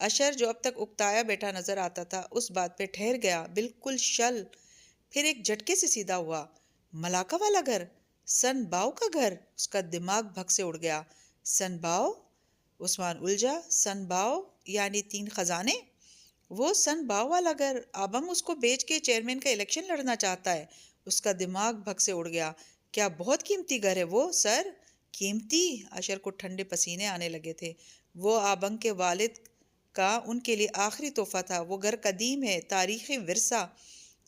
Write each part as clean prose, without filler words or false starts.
اشر جو اب تک اکتایا بیٹھا نظر آتا تھا اس بات پہ ٹھہر گیا، بالکل شل۔ پھر ایک جھٹکے سے سیدھا ہوا۔ ملاقہ والا گھر؟ سن باؤ کا گھر؟ اس کا دماغ بھگ سے اڑ گیا۔ سن باؤ؟ عثمان الجھا۔ سن باؤ یعنی 3 خزانے؟ وہ سن باؤ والا گھر؟ آبنگ اس کو بیچ کے چیئرمین کا الیکشن لڑنا چاہتا ہے۔ اس کا دماغ بھگ سے اڑ گیا۔ کیا بہت قیمتی گھر ہے وہ سر؟ قیمتی؟ اشر کو ٹھنڈے پسینے آنے لگے تھے۔ وہ آبنگ کے والد کا ان کے لیے آخری تحفہ تھا۔ وہ گھر قدیم ہے، تاریخی ورثہ،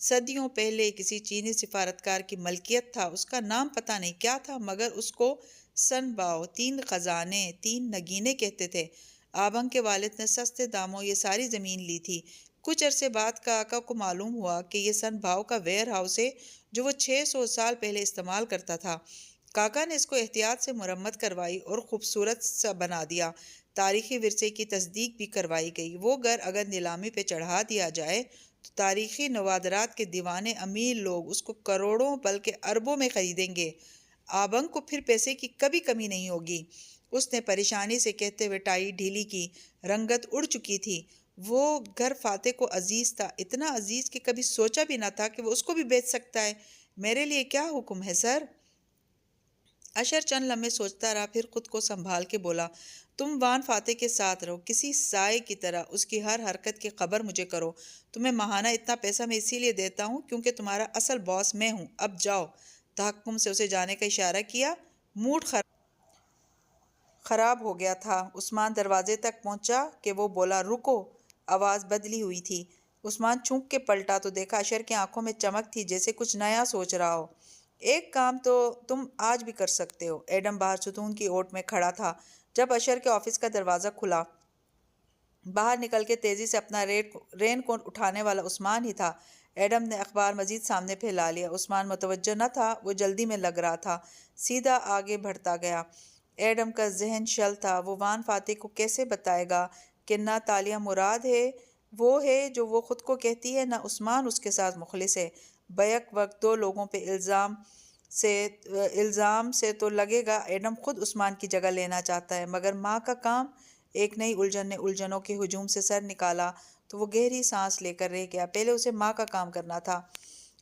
صدیوں پہلے کسی چینی سفارتکار کی ملکیت تھا۔ اس کا نام پتہ نہیں کیا تھا، مگر اس کو سن باؤ، 3 خزانے، 3 نگینے کہتے تھے۔ آبنگ کے والد نے سستے داموں یہ ساری زمین لی تھی۔ کچھ عرصے بعد کاکا کو معلوم ہوا کہ یہ سن باؤ کا ویئر ہاؤس ہے جو وہ 600 سال پہلے استعمال کرتا تھا۔ کاکا نے اس کو احتیاط سے مرمت کروائی اور خوبصورت سا بنا دیا۔ تاریخی ورثے کی تصدیق بھی کروائی گئی۔ وہ گھر اگر نیلامی پہ چڑھا دیا جائے تو تاریخی نوادرات کے دیوانے امیر لوگ اس کو کروڑوں بلکہ اربوں میں خریدیں گے۔ آبنگ کو پھر پیسے کی کبھی کمی نہیں ہوگی۔ اس نے پریشانی سے کہتے ہوئے ٹائی ڈھیلی کی۔ رنگت اڑ چکی تھی۔ وہ گھر فاتح کو عزیز تھا، اتنا عزیز کہ کبھی سوچا بھی نہ تھا کہ وہ اس کو بھی بیچ سکتا ہے۔ میرے لیے کیا حکم ہے سر؟ اشر چند لمحے سوچتا رہا، پھر خود کو سنبھال کے بولا، تم وان فاتح کے ساتھ رہو، کسی سائے کی طرح اس کی ہر حرکت کی خبر مجھے کرو۔ تمہیں ماہانہ اتنا پیسہ میں اسی لیے دیتا ہوں کیونکہ تمہارا اصل باس میں ہوں۔ اب جاؤ۔ تحکم سے اسے جانے کا اشارہ کیا۔ موڈ خراب ہو گیا تھا۔ عثمان دروازے تک پہنچا کہ وہ بولا، رکو۔ آواز بدلی ہوئی تھی۔ عثمان چونک کے پلٹا تو دیکھا اشر کی آنکھوں میں چمک تھی، جیسے کچھ نیا سوچ رہا ہو۔ ایک کام تو تم آج بھی کر سکتے ہو۔ ایڈم باہر ستون کی اوٹ میں کھڑا تھا جب اشر کے آفس کا دروازہ کھلا۔ باہر نکل کے تیزی سے اپنا رین کوٹ اٹھانے والا عثمان ہی تھا۔ ایڈم نے اخبار مزید سامنے پھیلا لیا۔ عثمان متوجہ نہ تھا، وہ جلدی میں لگ رہا تھا، سیدھا آگے بڑھتا گیا۔ ایڈم کا ذہن شل تھا۔ وہ وان فاتح کو کیسے بتائے گا کہ نہ تالیہ مراد ہے وہ ہے جو وہ خود کو کہتی ہے، نہ عثمان اس کے ساتھ مخلص ہے۔ بیک وقت 2 لوگوں پہ الزام سے تو لگے گا ایڈم خود عثمان کی جگہ لینا چاہتا ہے، مگر ماں کا کام؟ ایک نئی الجھن نے الجھنوں کے ہجوم سے سر نکالا تو وہ گہری سانس لے کر رہ گیا۔ پہلے اسے ماں کا کام کرنا تھا۔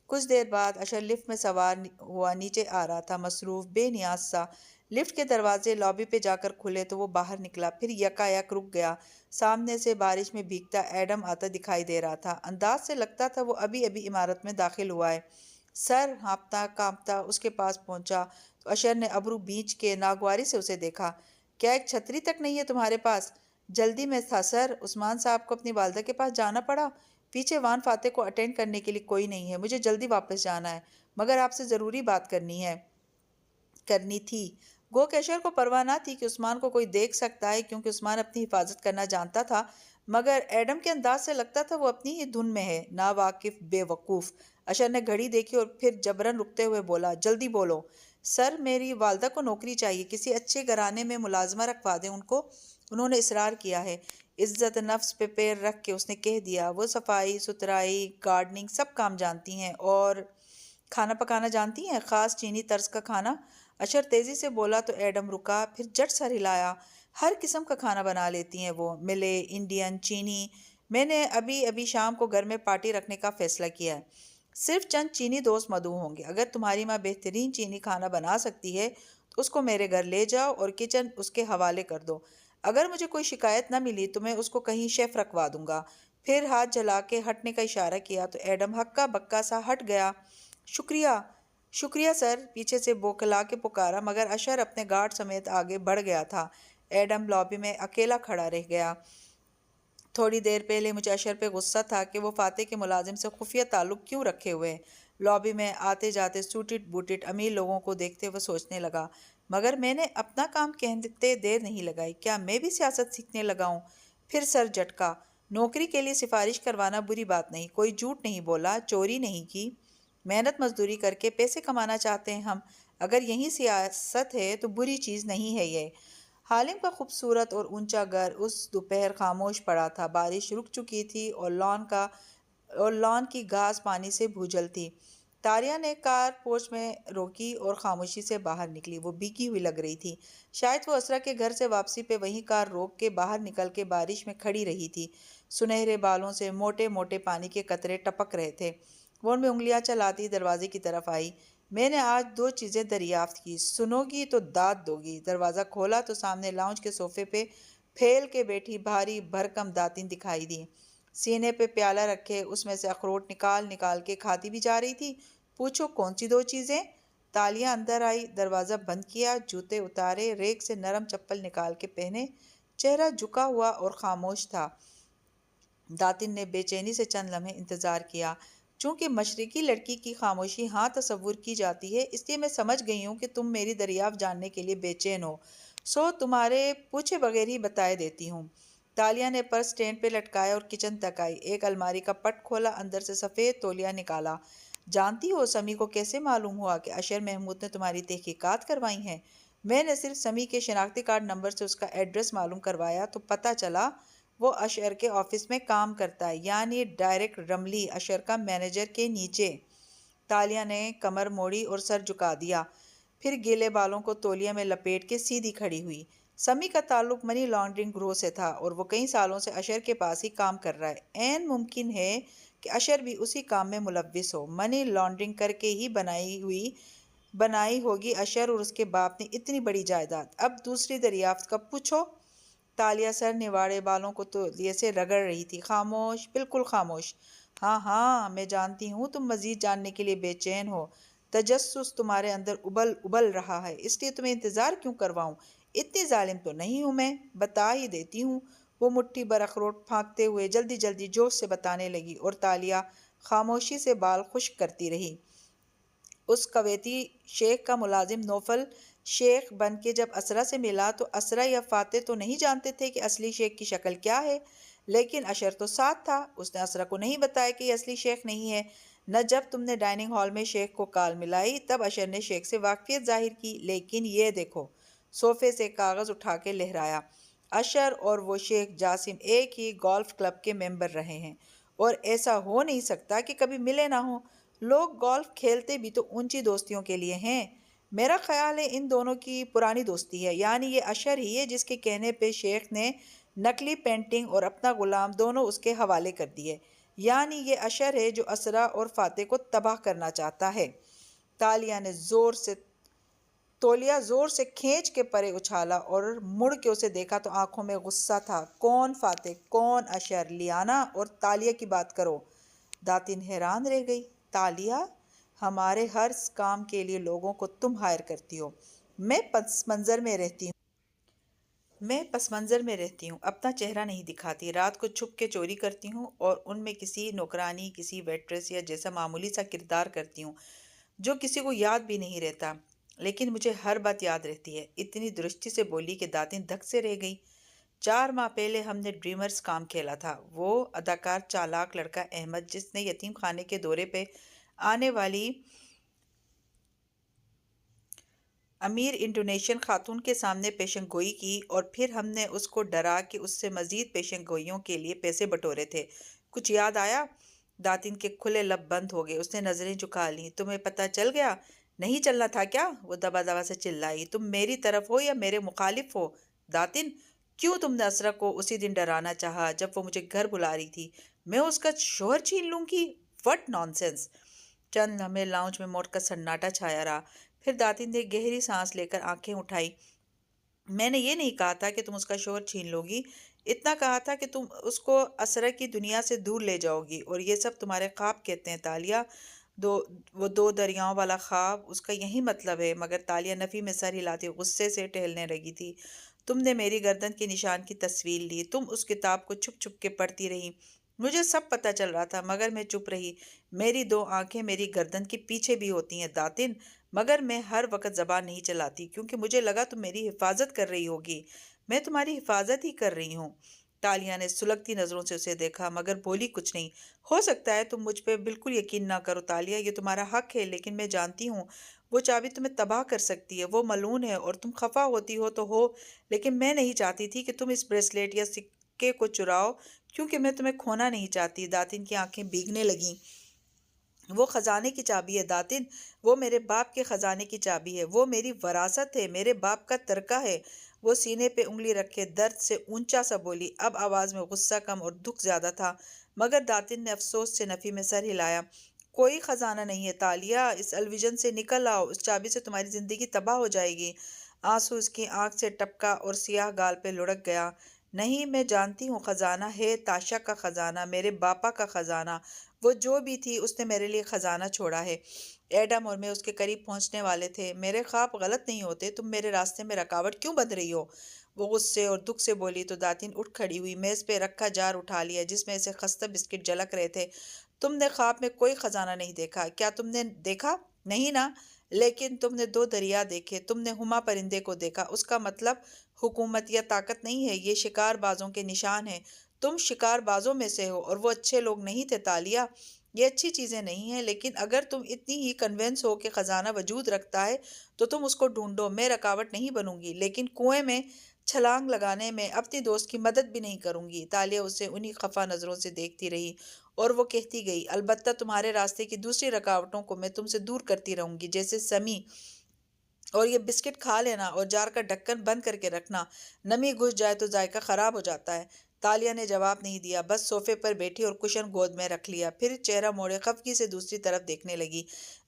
کچھ دیر بعد اشر لفٹ میں سوار ہوا نیچے آ رہا تھا، مصروف، بے نیاز سا۔ لفٹ کے دروازے لابی پہ جا کر کھلے تو وہ باہر نکلا، پھر یکا یک رک گیا۔ سامنے سے بارش میں بھیگتا ایڈم آتا دکھائی دے رہا تھا۔ انداز سے لگتا تھا وہ ابھی ابھی عمارت میں داخل ہوا ہے۔ سر ہانپتا کانپتا اس کے پاس پہنچا تو اشر نے ابرو بھینچ کے ناگواری سے اسے دیکھا۔ کیا ایک چھتری تک نہیں ہے تمہارے پاس؟ جلدی میں تھا سر، عثمان صاحب کو اپنی والدہ کے پاس جانا پڑا۔ پیچھے وان فاتح کو اٹینڈ کرنے کے لیے کوئی نہیں ہے، مجھے جلدی واپس جانا ہے، مگر آپ سے ضروری بات کرنی تھی۔ گو کہ اشر کو پرواہ نہ تھی کہ عثمان کو کوئی دیکھ سکتا ہے، کیونکہ عثمان اپنی حفاظت کرنا جانتا تھا، مگر ایڈم کے انداز سے لگتا تھا وہ اپنی ہی دھن میں ہے، نا واقف، بے وقوف۔ اشر نے گھڑی دیکھی اور پھر جبراً رکتے ہوئے بولا، جلدی بولو۔ سر میری والدہ کو نوکری چاہیے، کسی اچھے گھرانے میں ملازمہ رکھوا دیں ان کو، انہوں نے اصرار کیا ہے۔ عزت نفس پہ پیر رکھ کے اس نے کہہ دیا، وہ صفائی ستھرائی گارڈننگ سب کام جانتی ہیں، اور کھانا پکانا جانتی ہیں، خاص چینی طرز کا کھانا۔ اشر تیزی سے بولا تو ایڈم رکا، پھر جٹ سر ہلایا۔ ہر قسم کا کھانا بنا لیتی ہیں وہ، ملے، انڈین، چینی۔ میں نے ابھی شام کو گھر میں پارٹی رکھنے کا فیصلہ کیا ہے۔ صرف چند چینی دوست مدعو ہوں گے۔ اگر تمہاری ماں بہترین چینی کھانا بنا سکتی ہے تو اس کو میرے گھر لے جاؤ اور کچن اس کے حوالے کر دو۔ اگر مجھے کوئی شکایت نہ ملی تو میں اس کو کہیں شیف رکھوا دوں گا۔ پھر ہاتھ جلا کے ہٹنے کا اشارہ کیا تو ایڈم ہکا بکا سا ہٹ گیا۔ شکریہ سر، پیچھے سے بوکھلا کے پکارا، مگر اشر اپنے گارڈ سمیت آگے بڑھ گیا تھا۔ ایڈم لابی میں اکیلا کھڑا رہ گیا۔ تھوڑی دیر پہلے مجھے اشر پہ غصہ تھا کہ وہ فاتح کے ملازم سے خفیہ تعلق کیوں رکھے ہوئے۔ لابی میں آتے جاتے سوٹڈ بوٹڈ امیر لوگوں کو دیکھتے ہوئے سوچنے لگا، مگر میں نے اپنا کام کہتے دیر نہیں لگائی، کیا میں بھی سیاست سیکھنے لگا ہوں؟ پھر سر جھٹکا۔ نوکری کے لیے سفارش کروانا بری بات نہیں، کوئی جھوٹ نہیں بولا، چوری نہیں کی، محنت مزدوری کر کے پیسے کمانا چاہتے ہیں ہم، اگر یہی سیاست ہے تو بری چیز نہیں ہے یہ۔ حالم کا خوبصورت اور اونچا گھر اس دوپہر خاموش پڑا تھا۔ بارش رک چکی تھی اور لان کی گھاس پانی سے بھوجل تھی۔ تالیہ نے کار پورچ میں روکی اور خاموشی سے باہر نکلی۔ وہ بھیگی ہوئی لگ رہی تھی۔ شاید وہ اسرا کے گھر سے واپسی پہ وہیں کار روک کے باہر نکل کے بارش میں کھڑی رہی تھی۔ سنہرے بالوں سے موٹے موٹے پانی کے قطرے ٹپک رہے تھے۔ وہ ان میں انگلیاں چلاتی دروازے کی طرف آئی۔ میں نے آج 2 چیزیں دریافت کی، سنو گی تو داد دو گی۔ دروازہ کھولا تو سامنے لاؤنج کے صوفے پہ پھیل کے بیٹھی بھاری بھرکم داتن دکھائی دی۔ سینے پہ پیالہ رکھے اس میں سے اخروٹ نکال نکال کے کھاتی بھی جا رہی تھی۔ پوچھو کون سی 2 چیزیں؟ تالیہ اندر آئی، دروازہ بند کیا، جوتے اتارے، ریک سے نرم چپل نکال کے پہنے، چہرہ جھکا ہوا اور خاموش تھا۔ داتن نے بے چینی سے چند لمحے انتظار کیا۔ چونکہ مشرقی لڑکی کی خاموشی ہاں تصور کی جاتی ہے، اس لیے میں سمجھ گئی ہوں کہ تم میری دریافت جاننے کے لیے بے چین ہو، سو تمہارے پوچھے بغیر ہی بتائے دیتی ہوں۔ تالیہ نے پرس سٹینڈ پہ لٹکایا اور کچن تک آئی۔ ایک الماری کا پٹ کھولا، اندر سے سفید تولیہ نکالا۔ جانتی ہو سمی کو کیسے معلوم ہوا کہ اشر محمود نے تمہاری تحقیقات کروائی ہیں؟ میں نے صرف سمی کے شناختی کارڈ نمبر سے اس کا ایڈریس معلوم کروایا تو پتہ چلا وہ اشر کے آفس میں کام کرتا ہے، یعنی ڈائریکٹ رملی، اشر کا مینیجر کے نیچے۔ تالیہ نے کمر موڑی اور سر جھکا دیا، پھر گیلے بالوں کو تولیہ میں لپیٹ کے سیدھی کھڑی ہوئی۔ سمی کا تعلق منی لانڈرنگ گروہ سے تھا اور وہ کئی سالوں سے اشر کے پاس ہی کام کر رہا ہے۔ عین ممکن ہے کہ اشر بھی اسی کام میں ملوث ہو۔ منی لانڈرنگ کر کے ہی بنائی ہوگی اشر اور اس کے باپ نے اتنی بڑی جائیداد۔ اب دوسری دریافت کا پوچھو۔ تالیہ سر نواڑے بالوں کو تولیے سے رگڑ رہی تھی۔ خاموش، بالکل خاموش۔ ہاں ہاں، میں جانتی ہوں تم مزید جاننے کے لیے بے چین ہو۔ تجسس تمہارے اندر ابل رہا ہے، اس لیے تمہیں انتظار کیوں کرواؤں؟ اتنی ظالم تو نہیں ہوں میں، بتا ہی دیتی ہوں۔ وہ مٹھی بھر اخروٹ پھانکتے ہوئے جلدی جلدی جوش سے بتانے لگی اور تالیہ خاموشی سے بال خشک کرتی رہی۔ اس کویتی شیخ کا ملازم نوفل شیخ بن کے جب اسرا سے ملا تو اسرا یا فاتح تو نہیں جانتے تھے کہ اصلی شیخ کی شکل کیا ہے، لیکن اشر تو ساتھ تھا۔ اس نے اسرا کو نہیں بتایا کہ یہ اصلی شیخ نہیں ہے۔ نہ جب تم نے ڈائننگ ہال میں شیخ کو کال ملائی تب اشر نے شیخ سے واقفیت ظاہر کی، لیکن یہ دیکھو۔ صوفے سے کاغذ اٹھا کے لہرایا۔ اشر اور وہ شیخ جاسم ایک ہی گولف کلب کے ممبر رہے ہیں، اور ایسا ہو نہیں سکتا کہ کبھی ملے نہ ہوں۔ لوگ گولف کھیلتے بھی تو اونچی دوستیوں کے لیے ہیں۔ میرا خیال ہے ان دونوں کی پرانی دوستی ہے، یعنی یہ اشر ہی ہے جس کے کہنے پہ شیخ نے نقلی پینٹنگ اور اپنا غلام دونوں اس کے حوالے کر دیے، یعنی یہ اشر ہے جو اسرا اور فاتح کو تباہ کرنا چاہتا ہے۔ تولیہ زور سے کھینچ کے پرے اچھالا اور مڑ کے اسے دیکھا تو آنکھوں میں غصہ تھا۔ کون فاتح، کون اشر؟ لیانا اور تالیہ کی بات کرو۔ داتن حیران رہ گئی۔ تالیہ، ہمارے ہر کام کے لیے لوگوں کو تم ہائر کرتی ہو۔ میں پس منظر میں رہتی ہوں، اپنا چہرہ نہیں دکھاتی، رات کو چھپ کے چوری کرتی ہوں اور ان میں کسی نوکرانی، کسی ویٹریس یا جیسا معمولی سا کردار کرتی ہوں جو کسی کو یاد بھی نہیں رہتا، لیکن مجھے ہر بات یاد رہتی ہے۔ اتنی درستی سے بولی کہ داتن دھک سے رہ گئی۔ 4 ماہ پہلے ہم نے ڈریمرز کام کھیلا تھا۔ وہ اداکار چالاک لڑکا احمد جس نے یتیم خانے کے دورے پہ آنے والی امیر انڈونیشین خاتون کے سامنے پیشن گوئی کی اور پھر ہم نے اس کو ڈرا کے اس سے مزید پیشن گوئیوں کے لیے پیسے بٹورے تھے۔ کچھ یاد آیا؟ داتن کے کھلے لب بند ہو گئے۔ اس نے نظریں جھکا لیں۔ تمہیں پتہ چل گیا؟ نہیں چلنا تھا کیا؟ وہ دبا دبا سے چلائی۔ تم میری طرف ہو یا میرے مخالف ہو؟ داتن، کیوں تم نے اسرا کو اسی دن ڈرانا چاہا جب وہ مجھے گھر بلا رہی تھی؟ میں اس کا شوہر چھین لوں گی؟ What naan sense! چند لمحے لاؤنج میں موٹ کا سناٹا چھایا رہا، پھر داتن نے گہری سانس لے کر آنکھیں اٹھائی۔ میں نے یہ نہیں کہا تھا کہ تم اس کا شوہر چھین لو گی، اتنا کہا تھا کہ تم اس کو اسرا کی دنیا سے دور لے جاؤ گی، اور یہ سب تمہارے خواب کہتے ہیں تالیہ، وہ 2 دریاؤں والا خواب، اس کا یہی مطلب ہے۔ مگر تالیہ نفی میں سر ہلاتی غصے سے ٹہلنے لگی تھی۔ تم نے میری گردن کے نشان کی تصویر لی، تم اس کتاب کو چھپ چھپ کے پڑھتی رہی، مجھے سب پتہ چل رہا تھا مگر میں چپ رہی۔ میری 2 آنکھیں میری گردن کے پیچھے بھی ہوتی ہیں داتن، مگر میں ہر وقت زبان نہیں چلاتی کیونکہ مجھے لگا تم میری حفاظت کر رہی ہوگی۔ میں تمہاری حفاظت ہی کر رہی ہوں۔ تالیہ نے سلگتی نظروں سے اسے دیکھا مگر بولی کچھ نہیں۔ ہو سکتا ہے تم مجھ پہ بالکل یقین نہ کرو تالیہ، یہ تمہارا حق ہے، لیکن میں جانتی ہوں وہ چابی تمہیں تباہ کر سکتی ہے۔ وہ ملعون ہے اور تم خفا ہوتی ہو تو ہو، لیکن میں نہیں چاہتی تھی کہ تم اس بریسلیٹ یا سکے کو چراؤ کیونکہ میں تمہیں کھونا نہیں چاہتی۔ داتن کی آنکھیں بھیگنے لگیں۔ وہ خزانے کی چابی ہے داتن، وہ میرے باپ کے خزانے کی چابی ہے، وہ میری وراثت ہے، میرے باپ کا ترکہ ہے۔ وہ سینے پہ انگلی رکھے درد سے اونچا سا بولی۔ اب آواز میں غصہ کم اور دکھ زیادہ تھا، مگر داتن نے افسوس سے نفی میں سر ہلایا۔ کوئی خزانہ نہیں ہے تالیہ، اس الویژن سے نکل آؤ، اس چابی سے تمہاری زندگی تباہ ہو جائے گی۔ آنسو اس کی آنکھ سے ٹپکا اور سیاہ گال پہ لڑک گیا۔ نہیں، میں جانتی ہوں خزانہ ہے، تاشا کا خزانہ، میرے باپا کا خزانہ، وہ جو بھی تھی اس نے میرے لیے خزانہ چھوڑا ہے۔ ایڈم اور میں اس کے قریب پہنچنے والے تھے۔ میرے خواب غلط نہیں ہوتے، تم میرے راستے میں رکاوٹ کیوں بن رہی ہو؟ وہ غصے اور دکھ سے بولی تو داتن اٹھ کھڑی ہوئی، میز پہ رکھا جار اٹھا لیا جس میں سے خستہ بسکٹ جھلک رہے تھے۔ تم نے خواب میں کوئی خزانہ نہیں دیکھا، کیا تم نے دیکھا؟ نہیں نا، لیکن تم نے دو دریا دیکھے، تم نے ہما پرندے کو دیکھا، اس کا مطلب حکومت یا طاقت نہیں ہے، یہ شکار بازوں کے نشان ہیں۔ تم شکار بازوں میں سے ہو اور وہ اچھے لوگ نہیں تھے تالیہ۔ یہ اچھی چیزیں نہیں ہیں، لیکن اگر تم اتنی ہی کنونس ہو کہ خزانہ وجود رکھتا ہے تو تم اس کو ڈھونڈو، میں رکاوٹ نہیں بنوں گی، لیکن کنویں میں چھلانگ لگانے میں اپنی دوست کی مدد بھی نہیں کروں گی۔ تالیہ اسے انہی خفا نظروں سے دیکھتی رہی اور وہ کہتی گئی، البتہ تمہارے راستے کی دوسری رکاوٹوں کو میں تم سے دور کرتی رہوں گی، جیسے سمی، اور یہ بسکٹ کھا لینا اور جار کا ڈھکن بند کر کے رکھنا، نمی گھس جائے تو ذائقہ خراب ہو جاتا ہے۔ تالیہ نے جواب نہیں دیا، بس صوفے پر بیٹھی اور کشن گود میں رکھ لیا، پھر چہرہ موڑے خفگی سے دوسری طرف دیکھنے لگی۔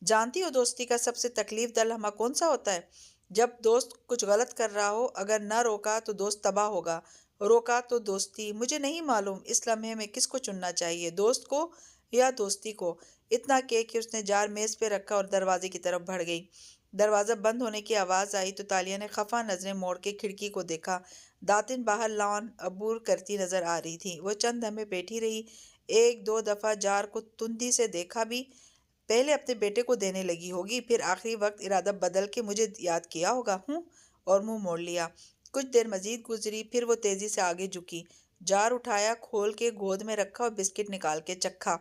جانتی ہو دوستی کا سب سے تکلیف دہ لمحہ کون سا ہوتا ہے؟ جب دوست کچھ غلط کر رہا ہو، اگر نہ روکا تو دوست تباہ ہوگا، روکا تو دوستی۔ مجھے نہیں معلوم اس لمحے میں کس کو چننا چاہیے، دوست کو یا دوستی کو۔ اتنا کہ اس نے جار میز پہ رکھا اور دروازے کی طرف بڑھ گئی۔ دروازہ بند ہونے کی آواز آئی تو تالیہ نے خفا نظریں موڑ کے کھڑکی کو دیکھا۔ داتن باہر لان عبور کرتی نظر آ رہی تھی۔ وہ چند لمحے بیٹھی رہی، ایک دو دفعہ جار کو تندی سے دیکھا بھی، پہلے اپنے بیٹے کو دینے لگی ہوگی، پھر آخری وقت ارادہ بدل کے مجھے یاد کیا ہوگا اور منہ موڑ لیا۔ کچھ دیر مزید گزری، پھر وہ تیزی سے آگے جھکی، جار اٹھایا، کھول کے گود میں رکھا اور بسکٹ نکال کے چکھا۔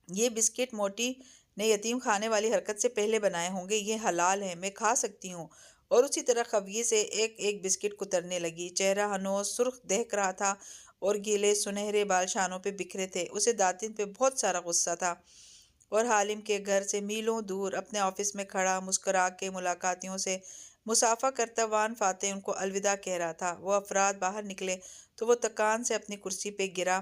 یہ بسکٹ موٹی نے یتیم خانے والی حرکت سے پہلے بنائے ہوں گے، یہ حلال ہیں، میں کھا سکتی ہوں۔ اور اسی طرح خفگی سے ایک ایک بسکٹ کترنے لگی۔ چہرہ ہنوز سرخ دہک رہا تھا اور گیلے سنہرے بال شانوں پہ بکھرے تھے۔ اسے داتن پہ بہت سارا غصہ تھا اور حالم کے گھر سے میلوں دور اپنے آفس میں کھڑا مسکرا کے ملاقاتیوں سے مصافحہ کرتا وان فاتح ان کو الوداع کہہ رہا تھا۔ وہ افراد باہر نکلے تو وہ تکان سے اپنی کرسی پہ گرا،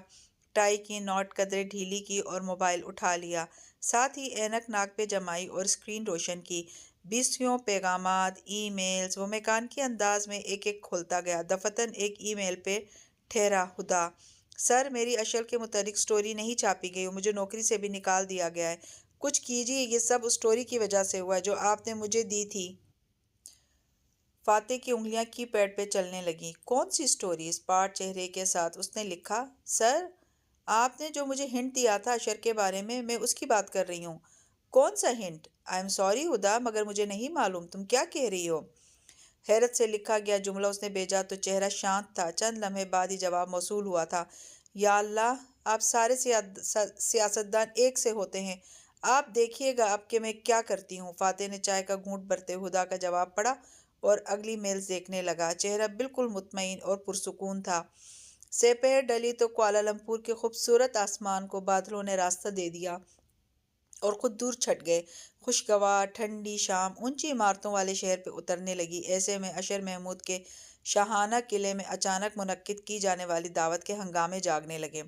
ٹائی کی نوٹ قدرے ڈھیلی کی اور موبائل اٹھا لیا، ساتھ ہی اینک ناک پہ جمائی اور اسکرین روشن کی۔ بیسیوں پیغامات، ای میلز، وہ میکانکی انداز میں ایک ایک کھولتا گیا۔ دفعتاً ایک ای میل پہ ٹھہرا، ہدا سر، میری اشل کے متعلق سٹوری نہیں چھاپی گئی اور مجھے نوکری سے بھی نکال دیا گیا ہے۔ کچھ کیجیے، یہ سب اس سٹوری کی وجہ سے ہوا ہے جو آپ نے مجھے دی تھی۔ فاتح کی انگلیاں کی پیڈ پہ چلنے لگیں۔ کون سی سٹوری؟ اسپاٹ چہرے کے ساتھ اس نے لکھا۔ سر، آپ نے جو مجھے ہنٹ دیا تھا اشر کے بارے میں اس کی بات کر رہی ہوں۔ کون سا ہنٹ؟ آئی ایم سوری ہدا، مگر مجھے نہیں معلوم تم کیا کہہ رہی ہو۔ حیرت سے لکھا گیا جملہ اس نے بھیجا تو چہرہ شانت تھا۔ چند لمحے بعد ہی جواب موصول ہوا تھا۔ یا اللہ، آپ سارے سیاستدان ایک سے ہوتے ہیں، آپ دیکھیے گا اب کہ میں کیا کرتی ہوں۔ فاتح نے چائے کا گھونٹ بھرتے ہدا کا جواب پڑھا اور اگلی میلز دیکھنے لگا۔ چہرہ بالکل مطمئن اور پرسکون تھا۔ سپہر ڈلی تو کوالالمپور کے خوبصورت آسمان کو بادلوں نے راستہ دے دیا اور خود دور چھٹ گئے۔ خوشگوار ٹھنڈی شام اونچی عمارتوں والے شہر پہ اترنے لگی۔ ایسے میں اشر محمود کے شاہانہ قلعے میں اچانک منعقد کی جانے والی دعوت کے ہنگامے جاگنے لگے۔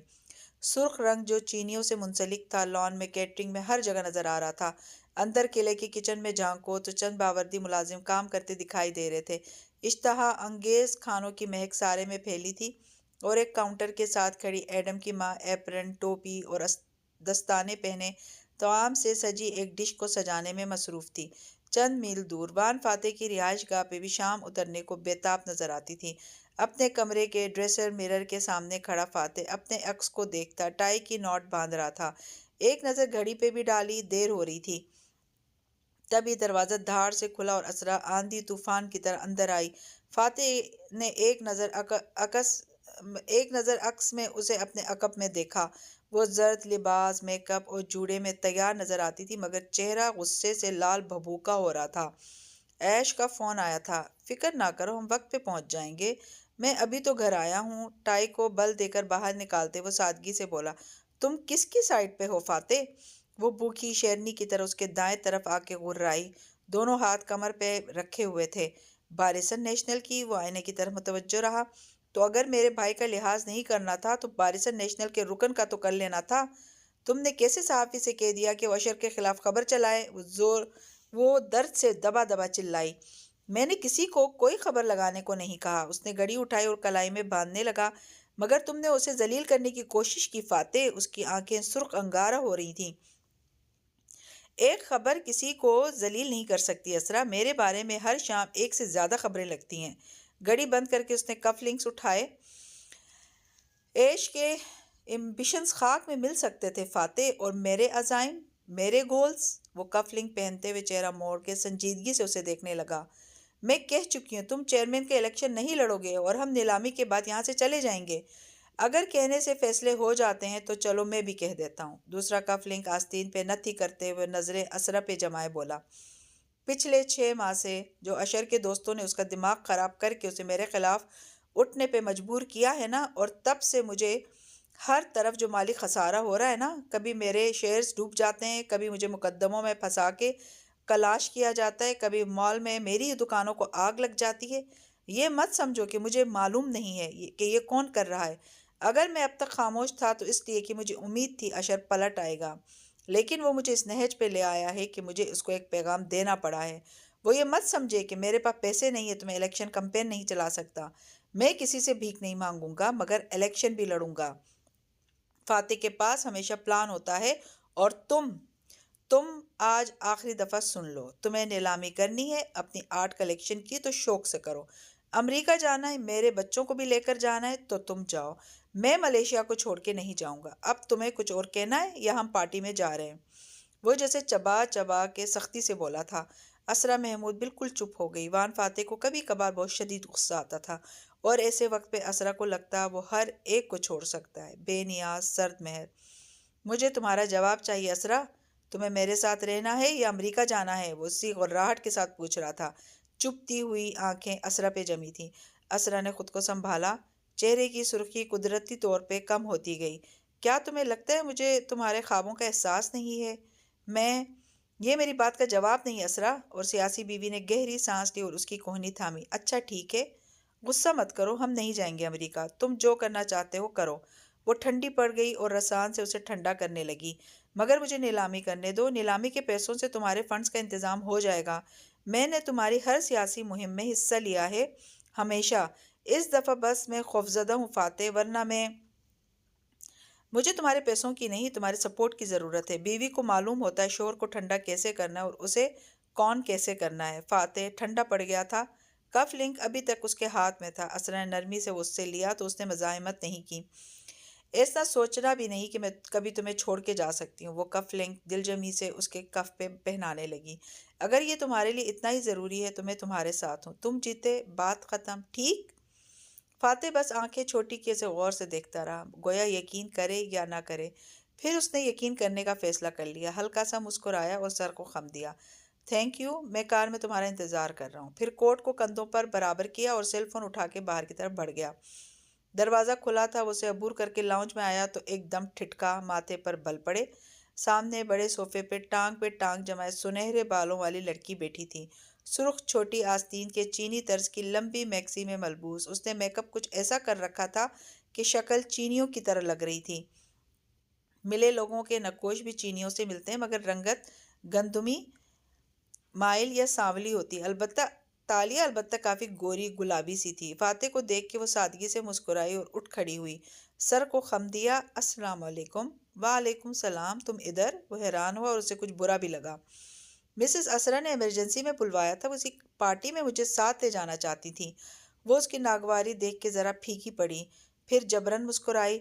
سرخ رنگ جو چینیوں سے منسلک تھا، لان میں، کیٹرنگ میں، ہر جگہ نظر آ رہا تھا۔ اندر قلعے کے کچن میں جھانکو تو چند باوردی ملازم کام کرتے دکھائی دے رہے تھے۔ اشتہا انگیز کھانوں کی مہک سارے میں پھیلی تھی اور ایک کاؤنٹر کے ساتھ کھڑی ایڈم کی ماں ایپرن، ٹوپی اور دستانے پہنے طعام سے سجی ایک ڈش کو سجانے میں مصروف تھی۔ چند میل دور وان فاتح کی رہائش گاہ پہ بھی شام اترنے کو بے تاب نظر آتی تھی۔ اپنے کمرے کے ڈریسر مرر کے سامنے کھڑا فاتح اپنے عکس کو دیکھتا ٹائی کی نوٹ باندھ رہا تھا۔ ایک نظر گھڑی پہ بھی ڈالی، دیر ہو رہی تھی۔ تبھی دروازہ دھاڑ سے کھلا اور اسرا آندھی طوفان کی طرح اندر آئی۔ فاتح نے ایک نظر عکس میں اسے اپنے عقب میں دیکھا۔ وہ زرد لباس، میک اپ اور جوڑے میں تیار نظر آتی تھی، مگر چہرہ غصے سے لال بھبوکا ہو رہا تھا۔ ایش کا فون آیا تھا۔ فکر نہ کرو، ہم وقت پہ پہنچ جائیں گے، میں ابھی تو گھر آیا ہوں۔ ٹائی کو بل دے کر باہر نکالتے وہ سادگی سے بولا۔ تم کس کی سائڈ پہ ہو فاتح؟ وہ بھوکی شیرنی کی طرح اس کے دائیں طرف آ کے غرائی، دونوں ہاتھ کمر پہ رکھے ہوئے تھے۔ بارسن نیشنل کی وہ آئینے کی طرف متوجہ رہا۔ تو اگر میرے بھائی کا لحاظ نہیں کرنا تھا تو بارسن نیشنل کے رکن کا تو کر لینا تھا۔ تم نے کیسے صحافی سے کہہ دیا کہ وہ اشر کے خلاف خبر چلائے؟ وہ درد سے دبا دبا چلائی۔ میں نے کسی کو کوئی خبر لگانے کو نہیں کہا۔ اس نے گھڑی اٹھائی اور کلائی میں باندھنے لگا۔ مگر تم نے اسے ذلیل کرنے کی کوشش کی فاتح۔ اس کی آنکھیں سرخ انگارہ ہو رہی تھیں۔ ایک خبر کسی کو ذلیل نہیں کر سکتی اسرا۔ میرے بارے میں ہر شام ایک سے زیادہ خبریں لگتی ہیں۔ گھڑی بند کر کے اس نے کف لنکس اٹھائے۔ عیش کے ایمبیشنز خاک میں مل سکتے تھے فاتح، اور میرے عزائم، میرے گولز۔ وہ کف لنک پہنتے ہوئے چہرہ موڑ کے سنجیدگی سے اسے دیکھنے لگا۔ میں کہہ چکی ہوں تم چیئرمین کا الیکشن نہیں لڑو گے اور ہم نیلامی کے بعد یہاں سے چلے جائیں گے۔ اگر کہنے سے فیصلے ہو جاتے ہیں تو چلو میں بھی کہہ دیتا ہوں۔ دوسرا کف لنک آستین پہ نتھی کرتے ہوئے نظریں اسرا پہ جمائے بولا، پچھلے 6 ماہ سے جو اشر کے دوستوں نے اس کا دماغ خراب کر کے اسے میرے خلاف اٹھنے پہ مجبور کیا ہے نا، اور تب سے مجھے ہر طرف جو مالی خسارہ ہو رہا ہے نا، کبھی میرے شیئرز ڈوب جاتے ہیں، کبھی مجھے مقدموں میں پھنسا کے کلاش کیا جاتا ہے، کبھی مال میں میری دکانوں کو آگ لگ جاتی ہے۔ یہ مت سمجھو کہ مجھے معلوم نہیں ہے کہ یہ کون کر رہا ہے۔ اگر میں اب تک خاموش تھا تو اس لیے کہ مجھے امید تھی اشر پلٹ آئے گا، لیکن وہ مجھے اس نہج پہ لے آیا ہے کہ مجھے اس کو ایک پیغام دینا پڑا ہے۔ وہ یہ مت سمجھے کہ میرے پاس پیسے نہیں ہے تو میں الیکشن کمپین نہیں چلا سکتا۔ میں کسی سے بھیک نہیں مانگوں گا مگر الیکشن بھی لڑوں گا۔ فاتح کے پاس ہمیشہ پلان ہوتا ہے، اور تم آج آخری دفعہ سن لو۔ تمہیں نیلامی کرنی ہے اپنی آرٹ کلیکشن کی تو شوق سے کرو۔ امریکہ جانا ہے، میرے بچوں کو بھی لے کر جانا ہے تو تم جاؤ۔ میں ملیشیا کو چھوڑ کے نہیں جاؤں گا۔ اب تمہیں کچھ اور کہنا ہے یا ہم پارٹی میں جا رہے ہیں؟ وہ جیسے چبا چبا کے سختی سے بولا تھا۔ اسرا محمود بالکل چپ ہو گئی۔ وان فاتح کو کبھی کبھار بہت شدید غصہ آتا تھا، اور ایسے وقت پہ اسرا کو لگتا وہ ہر ایک کو چھوڑ سکتا ہے، بے نیاز سرد مہر۔ مجھے تمہارا جواب چاہیے اسرا۔ تمہیں میرے ساتھ رہنا ہے یا امریکہ جانا ہے؟ وہ اسی غراہٹ کے ساتھ پوچھ رہا تھا۔ چپتی ہوئی آنکھیں اسرا پہ جمی تھیں۔ اسرا نے خود کو سنبھالا۔ چہرے کی سرخی قدرتی طور پہ کم ہوتی گئی۔ کیا تمہیں لگتا ہے مجھے تمہارے خوابوں کا احساس نہیں ہے؟ یہ میری بات کا جواب نہیں اسرا۔ اور سیاسی بیوی نے گہری سانس لی اور اس کی کوہنی تھامی۔ اچھا ٹھیک ہے، غصہ مت کرو، ہم نہیں جائیں گے امریکہ۔ تم جو کرنا چاہتے ہو کرو۔ وہ ٹھنڈی پڑ گئی اور رسان سے اسے ٹھنڈا کرنے لگی۔ مگر مجھے نیلامی کرنے دو۔ نیلامی کے پیسوں سے تمہارے فنڈز کا انتظام ہو جائے گا۔ میں نے تمہاری ہر سیاسی مہم میں حصہ لیا ہے، ہمیشہ۔ اس دفعہ بس میں خوفزدہ ہوں فاتح، ورنہ مجھے تمہارے پیسوں کی نہیں، تمہارے سپورٹ کی ضرورت ہے۔ بیوی کو معلوم ہوتا ہے شوہر کو ٹھنڈا کیسے کرنا ہے اور اسے کون کیسے کرنا ہے۔ فاتح ٹھنڈا پڑ گیا تھا۔ کف لنک ابھی تک اس کے ہاتھ میں تھا۔ اسرا نے نرمی سے اس سے لیا تو اس نے مزاحمت نہیں کی۔ ایسا سوچنا بھی نہیں کہ میں کبھی تمہیں چھوڑ کے جا سکتی ہوں۔ وہ کف لنک دل جمی سے اس کے کف پہ پہنانے لگی۔ اگر یہ تمہارے لیے اتنا ہی ضروری ہے تو میں تمہارے ساتھ ہوں۔ تم جیتے، بات ختم، ٹھیک؟ فاتح بس آنکھیں چھوٹی کیے سے غور سے دیکھتا رہا، گویا یقین کرے یا نہ کرے۔ پھر اس نے یقین کرنے کا فیصلہ کر لیا۔ ہلکا سا مسکرایا اور سر کو خم دیا۔ تھینک یو، میں کار میں تمہارا انتظار کر رہا ہوں۔ پھر کوٹ کو کندھوں پر برابر کیا اور سیل فون اٹھا کے باہر کی طرف بڑھ گیا۔ دروازہ کھلا تھا، وہ اسے عبور کر کے لاؤنج میں آیا تو ایک دم ٹھٹکا ماتھے پر بل پڑے۔ سامنے بڑے صوفے پہ ٹانگ جمائے سنہرے بالوں والی لڑکی بیٹھی تھی، سرخ چھوٹی آستین کے چینی طرز کی لمبی میکسی میں ملبوس۔ اس نے میک اپ کچھ ایسا کر رکھا تھا کہ شکل چینیوں کی طرح لگ رہی تھی۔ ملے لوگوں کے نقوش بھی چینیوں سے ملتے ہیں مگر رنگت گندمی مائل یا سانولی ہوتی۔ تالیہ البتہ کافی گوری گلابی سی تھی۔ فاتح کو دیکھ کے وہ سادگی سے مسکرائی اور اٹھ کھڑی ہوئی، سر کو خم دیا۔ السلام علیکم۔ وعلیکم السلام، تم ادھر؟ وہ حیران ہوا اور اسے کچھ برا بھی لگا۔ مسز اسرا نے ایمرجنسی میں بلوایا تھا، وہ اسی پارٹی میں مجھے ساتھ لے جانا چاہتی تھیں۔ وہ اس کی ناگواری دیکھ کے ذرا پھیکی پڑی، پھر جبرن مسکرائی۔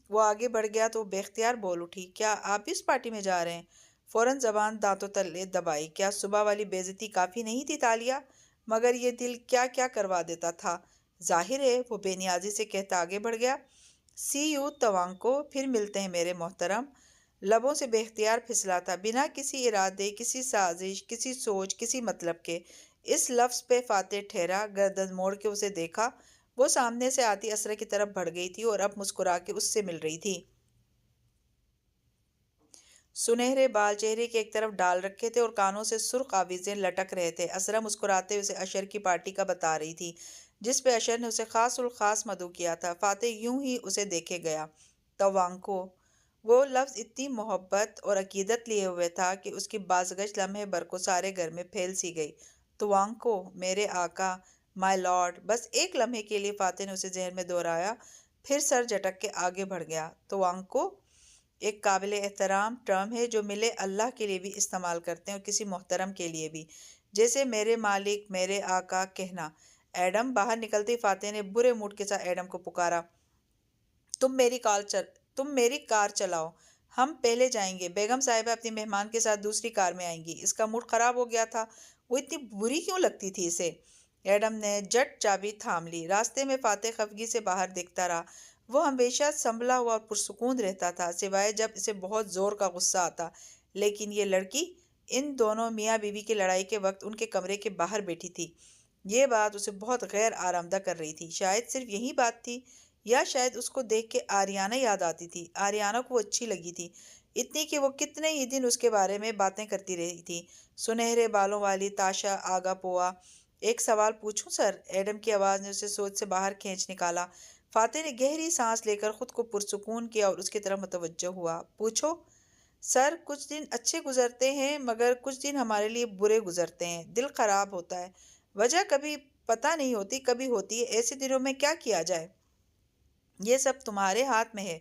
وہ آگے بڑھ گیا تو وہ بے اختیار بول اٹھی، کیا آپ بھی اس پارٹی میں جا رہے ہیں؟ فوراً زبان دانتوں تلے دبائی۔ کیا صبح والی بے عزتی کافی نہیں تھی تالیہ؟ مگر یہ دل کیا کیا کروا دیتا تھا۔ ظاہر ہے، وہ بے نیازی سے کہتا آگے بڑھ گیا۔ سی یو توانکو، پھر ملتے ہیں میرے محترم۔ لبوں سے بے اختیار پھسلا تھا، بنا کسی ارادے، کسی سازش، کسی سوچ، کسی مطلب کے۔ اس لفظ پہ فاتح ٹھہرا، گردن موڑ کے اسے دیکھا۔ وہ سامنے سے آتی اسرا کی طرف بڑھ گئی تھی اور اب مسکرا کے اس سے مل رہی تھی۔ سنہرے بال چہرے کی ایک طرف ڈال رکھے تھے اور کانوں سے سرخ آویزیں لٹک رہے تھے۔ اسرا مسکراتے ہوئے اسے اشر کی پارٹی کا بتا رہی تھی جس پہ اشر نے اسے خاص الخاص مدعو کیا تھا۔ فاتح یوں ہی اسے دیکھے گیا۔ توانکو، وہ لفظ اتنی محبت اور عقیدت لیے ہوئے تھا کہ اس کی بازگشت لمحے بھر کو سارے گھر میں پھیل سی گئی۔ توانکو، میرے آقا، مائی لارڈ۔ بس ایک لمحے کے لیے فاتح نے اسے ذہن میں دہرایا، پھر سر جھٹک کے آگے بڑھ گیا۔ توانکو ایک قابل احترام ٹرم ہے جو ملے اللہ کے لیے بھی استعمال کرتے ہیں اور کسی محترم کے لیے بھی، جیسے میرے مالک، میرے آقا کہنا۔ ایڈم، باہر نکلتے ہی فاتح نے برے موڈ کے ساتھ ایڈم کو پکارا، تم میری کار چلاؤ، ہم پہلے جائیں گے۔ بیگم صاحبہ اپنی مہمان کے ساتھ دوسری کار میں آئیں گی۔ اس کا موڈ خراب ہو گیا تھا، وہ اتنی بری کیوں لگتی تھی اسے؟ ایڈم نے جٹ چابی تھام لی۔ راستے میں فاتح خفگی سے باہر دیکھتا رہا۔ وہ ہمیشہ سنبھلا ہوا اور پرسکون رہتا تھا سوائے جب اسے بہت زور کا غصہ آتا، لیکن یہ لڑکی ان دونوں میاں بیوی کی لڑائی کے وقت ان کے کمرے کے باہر بیٹھی تھی۔ یہ بات اسے بہت غیر آرامدہ کر رہی تھی۔ شاید صرف یہی بات تھی، یا شاید اس کو دیکھ کے آریانہ یاد آتی تھی۔ آریانہ کو وہ اچھی لگی تھی، اتنی کہ وہ کتنے ہی دن اس کے بارے میں باتیں کرتی رہی تھی۔ سنہرے بالوں والی تاشا آگا پوآ، ایک سوال پوچھوں سر؟ ایڈم کی آواز نے اسے سوچ سے باہر کھینچ نکالا۔ فاتح نے گہری سانس لے کر خود کو پرسکون کیا اور اس کی طرف متوجہ ہوا۔ پوچھو سر۔ کچھ دن اچھے گزرتے ہیں مگر کچھ دن ہمارے لیے برے گزرتے ہیں، دل خراب ہوتا ہے، وجہ کبھی پتہ نہیں ہوتی، کبھی ہوتی ہے۔ ایسے دنوں میں کیا کیا جائے؟ یہ سب تمہارے ہاتھ میں ہے۔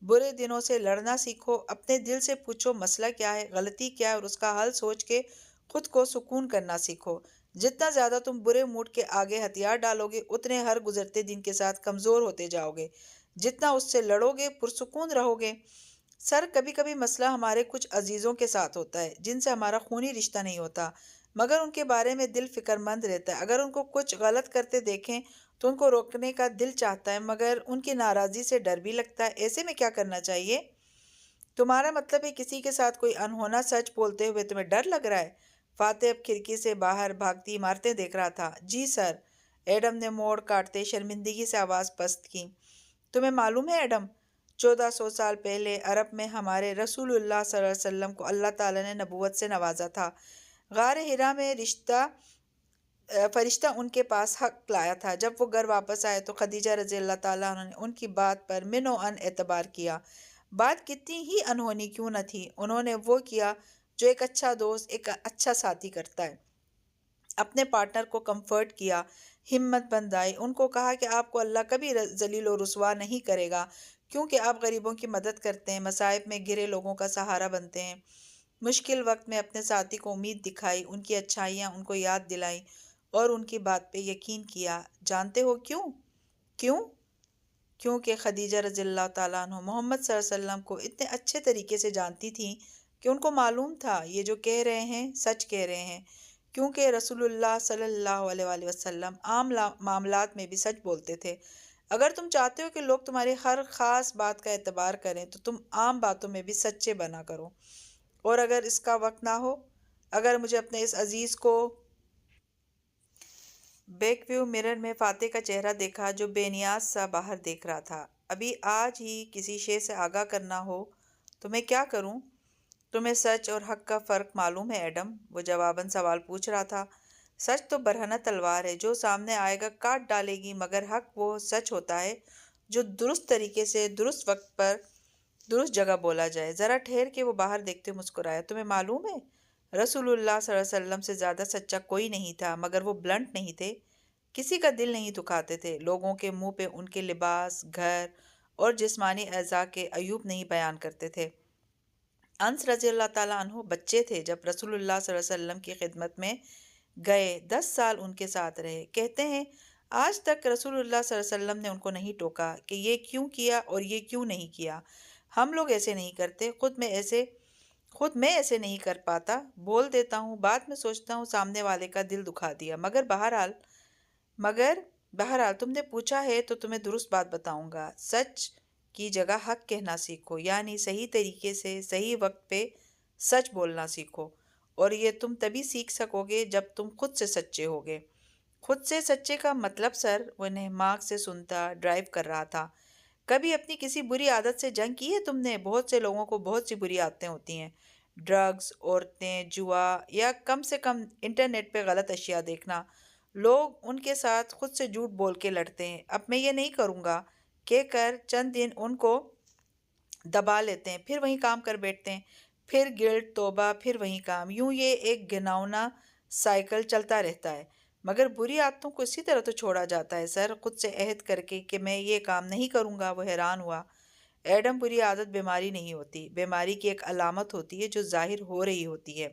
برے دنوں سے لڑنا سیکھو، اپنے دل سے پوچھو مسئلہ کیا ہے، غلطی کیا ہے، اور اس کا حل سوچ کے خود کو سکون کرنا سیکھو۔ جتنا زیادہ تم برے موڈ کے آگے ہتھیار ڈالو گے، اتنے ہر گزرتے دن کے ساتھ کمزور ہوتے جاؤ گے۔ جتنا اس سے لڑو گے، پرسکون رہو گے۔ سر، کبھی کبھی مسئلہ ہمارے کچھ عزیزوں کے ساتھ ہوتا ہے جن سے ہمارا خونی رشتہ نہیں ہوتا، مگر ان کے بارے میں دل فکر مند رہتا ہے۔ اگر ان کو کچھ غلط کرتے دیکھیں تو ان کو روکنے کا دل چاہتا ہے، مگر ان کی ناراضی سے ڈر بھی لگتا ہے۔ ایسے میں کیا کرنا چاہیے؟ تمہارا مطلب ہے کسی کے ساتھ کوئی انہونا سچ بولتے ہوئے تمہیں ڈر لگ رہا ہے؟ فاتح اب کھڑکی سے باہر بھاگتی عمارتیں دیکھ رہا تھا۔ جی سر، ایڈم نے موڑ کاٹتے شرمندگی سے آواز پست کی۔ تمہیں معلوم ہے ایڈم، 1400 سال پہلے عرب میں ہمارے رسول اللہ صلی اللہ علیہ وسلم کو اللہ تعالیٰ نے نبوت سے نوازا تھا۔ غار حرا میں فرشتہ ان کے پاس حق لایا تھا۔ جب وہ گھر واپس آئے تو خدیجہ رضی اللہ تعالیٰ عنہ نے ان کی بات پر من و عن اعتبار کیا۔ بات کتنی ہی انہونی کیوں نہ تھی، انہوں نے وہ کیا جو ایک اچھا دوست، ایک اچھا ساتھی کرتا ہے۔ اپنے پارٹنر کو کمفرٹ کیا، ہمت بندھائی، ان کو کہا کہ آپ کو اللہ کبھی ذلیل و رسوا نہیں کرے گا کیونکہ آپ غریبوں کی مدد کرتے ہیں، مصائب میں گھرے لوگوں کا سہارا بنتے ہیں۔ مشکل وقت میں اپنے ساتھی کو امید دکھائی، ان کی اچھائیاں ان کو یاد دلائیں اور ان کی بات پہ یقین کیا۔ جانتے ہو کیوں؟ کیوں؟ کیونکہ خدیجہ رضی اللہ تعالیٰ عنہ محمد صلی اللہ علیہ وسلم کو اتنے اچھے طریقے سے جانتی تھیں کہ ان کو معلوم تھا یہ جو کہہ رہے ہیں سچ کہہ رہے ہیں، کیونکہ رسول اللہ صلی اللہ علیہ وآلہ وسلم عام معاملات میں بھی سچ بولتے تھے۔ اگر تم چاہتے ہو کہ لوگ تمہاری ہر خاص بات کا اعتبار کریں تو تم عام باتوں میں بھی سچے بنا کرو، اور اگر اس کا وقت نہ ہو، اگر مجھے اپنے اس عزیز کو بیک ویو مرر میں فاتح کا چہرہ دیکھا جو بے نیاز سا باہر دیکھ رہا تھا۔ ابھی آج ہی کسی شے سے آگاہ کرنا ہو تو میں کیا کروں؟ تمہیں سچ اور حق کا فرق معلوم ہے ایڈم؟ وہ جواباً سوال پوچھ رہا تھا۔ سچ تو برہنہ تلوار ہے، جو سامنے آئے گا کاٹ ڈالے گی، مگر حق وہ سچ ہوتا ہے جو درست طریقے سے درست وقت پر درست جگہ بولا جائے۔ ذرا ٹھہر کے وہ باہر دیکھتے مسکرایا۔ تمہیں معلوم ہے رسول اللہ صلی اللہ علیہ وسلم سے زیادہ سچا کوئی نہیں تھا، مگر وہ بلنٹ نہیں تھے، کسی کا دل نہیں دکھاتے تھے، لوگوں کے منہ پہ ان کے لباس، گھر اور جسمانی اعضاء کے عیوب نہیں بیان کرتے تھے۔ انس رضی اللہ تعالیٰ عنہ بچے تھے جب رسول اللہ صلی اللہ علیہ وسلم کی خدمت میں گئے، 10 سال ان کے ساتھ رہے۔ کہتے ہیں آج تک رسول اللہ صلی اللہ علیہ وسلم نے ان کو نہیں ٹوکا کہ یہ کیوں کیا اور یہ کیوں نہیں کیا۔ ہم لوگ ایسے نہیں کرتے، خود میں ایسے نہیں کر پاتا، بول دیتا ہوں، بعد میں سوچتا ہوں سامنے والے کا دل دکھا دیا، مگر بہرحال تم نے پوچھا ہے تو تمہیں درست بات بتاؤں گا۔ سچ کی جگہ حق کہنا سیکھو، یعنی صحیح طریقے سے صحیح وقت پہ سچ بولنا سیکھو، اور یہ تم تبھی سیکھ سکو گے جب تم خود سے سچے ہوگے۔ خود سے سچے کا مطلب سر؟ وہ نہماک سے سنتا ڈرائیو کر رہا تھا۔ کبھی اپنی کسی بری عادت سے جنگ کی ہے تم نے؟ بہت سے لوگوں کو بہت سی بری عادتیں ہوتی ہیں، ڈرگز، عورتیں، جوا، یا کم سے کم انٹرنیٹ پہ غلط اشیاء دیکھنا۔ لوگ ان کے ساتھ خود سے جھوٹ بول کے لڑتے ہیں، اب میں یہ نہیں کروں گا کہہ کر چند دن ان کو دبا لیتے ہیں، پھر وہیں کام کر بیٹھتے ہیں، پھر گلٹ، توبہ، پھر وہیں کام، یوں یہ ایک گھناؤنا سائیکل چلتا رہتا ہے۔ مگر بری عادتوں کو اسی طرح تو چھوڑا جاتا ہے سر، خود سے عہد کر کے کہ میں یہ کام نہیں کروں گا۔ وہ حیران ہوا۔ ایڈم، بری عادت بیماری نہیں ہوتی، بیماری کی ایک علامت ہوتی ہے جو ظاہر ہو رہی ہوتی ہے۔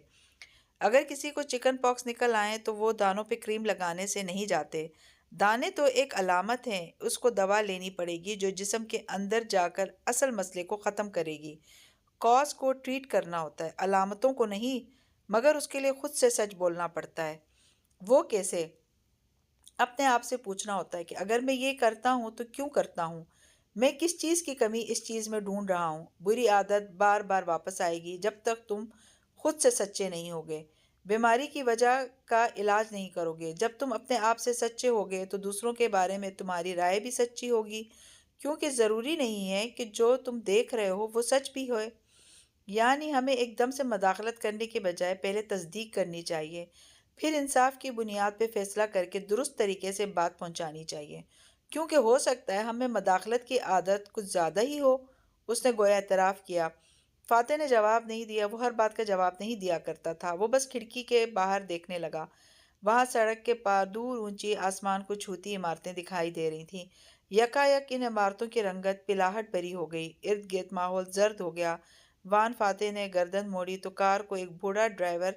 اگر کسی کو چکن پاکس نکل آئیں تو وہ دانوں پہ کریم لگانے سے نہیں جاتے، دانے تو ایک علامت ہیں، اس کو دوا لینی پڑے گی جو جسم کے اندر جا کر اصل مسئلے کو ختم کرے گی۔ کاز کو ٹریٹ کرنا ہوتا ہے، علامتوں کو نہیں، مگر اس کے لیے خود سے سچ بولنا پڑتا ہے۔ وہ کیسے؟ اپنے آپ سے پوچھنا ہوتا ہے کہ اگر میں یہ کرتا ہوں تو کیوں کرتا ہوں؟ میں کس چیز کی کمی اس چیز میں ڈھونڈ رہا ہوں؟ بری عادت بار بار واپس آئے گی جب تک تم خود سے سچے نہیں ہوگے۔ بیماری کی وجہ کا علاج نہیں کرو گے۔ جب تم اپنے آپ سے سچے ہوگے تو دوسروں کے بارے میں تمہاری رائے بھی سچی ہوگی، کیونکہ ضروری نہیں ہے کہ جو تم دیکھ رہے ہو وہ سچ بھی ہوئے۔ یعنی ہمیں ایک دم سے مداخلت کرنے کے بجائے پہلے تصدیق کرنی چاہیے، پھر انصاف کی بنیاد پہ فیصلہ کر کے درست طریقے سے بات پہنچانی چاہیے، کیونکہ ہو سکتا ہے ہمیں مداخلت کی عادت کچھ زیادہ ہی ہو۔ اس نے گویا اعتراف کیا۔ فاتح نے جواب نہیں دیا، وہ ہر بات کا جواب نہیں دیا کرتا تھا۔ وہ بس کھڑکی کے باہر دیکھنے لگا۔ وہاں سڑک کے پار دور اونچی آسمان کو چھوتی عمارتیں دکھائی دے رہی تھیں۔ یکایک ان عمارتوں کی رنگت پلاہٹ بھری ہو گئی، ارد گرد ماحول زرد ہو گیا۔ وان فاتح نے گردن موڑی تو کار کو ایک بوڑھا ڈرائیور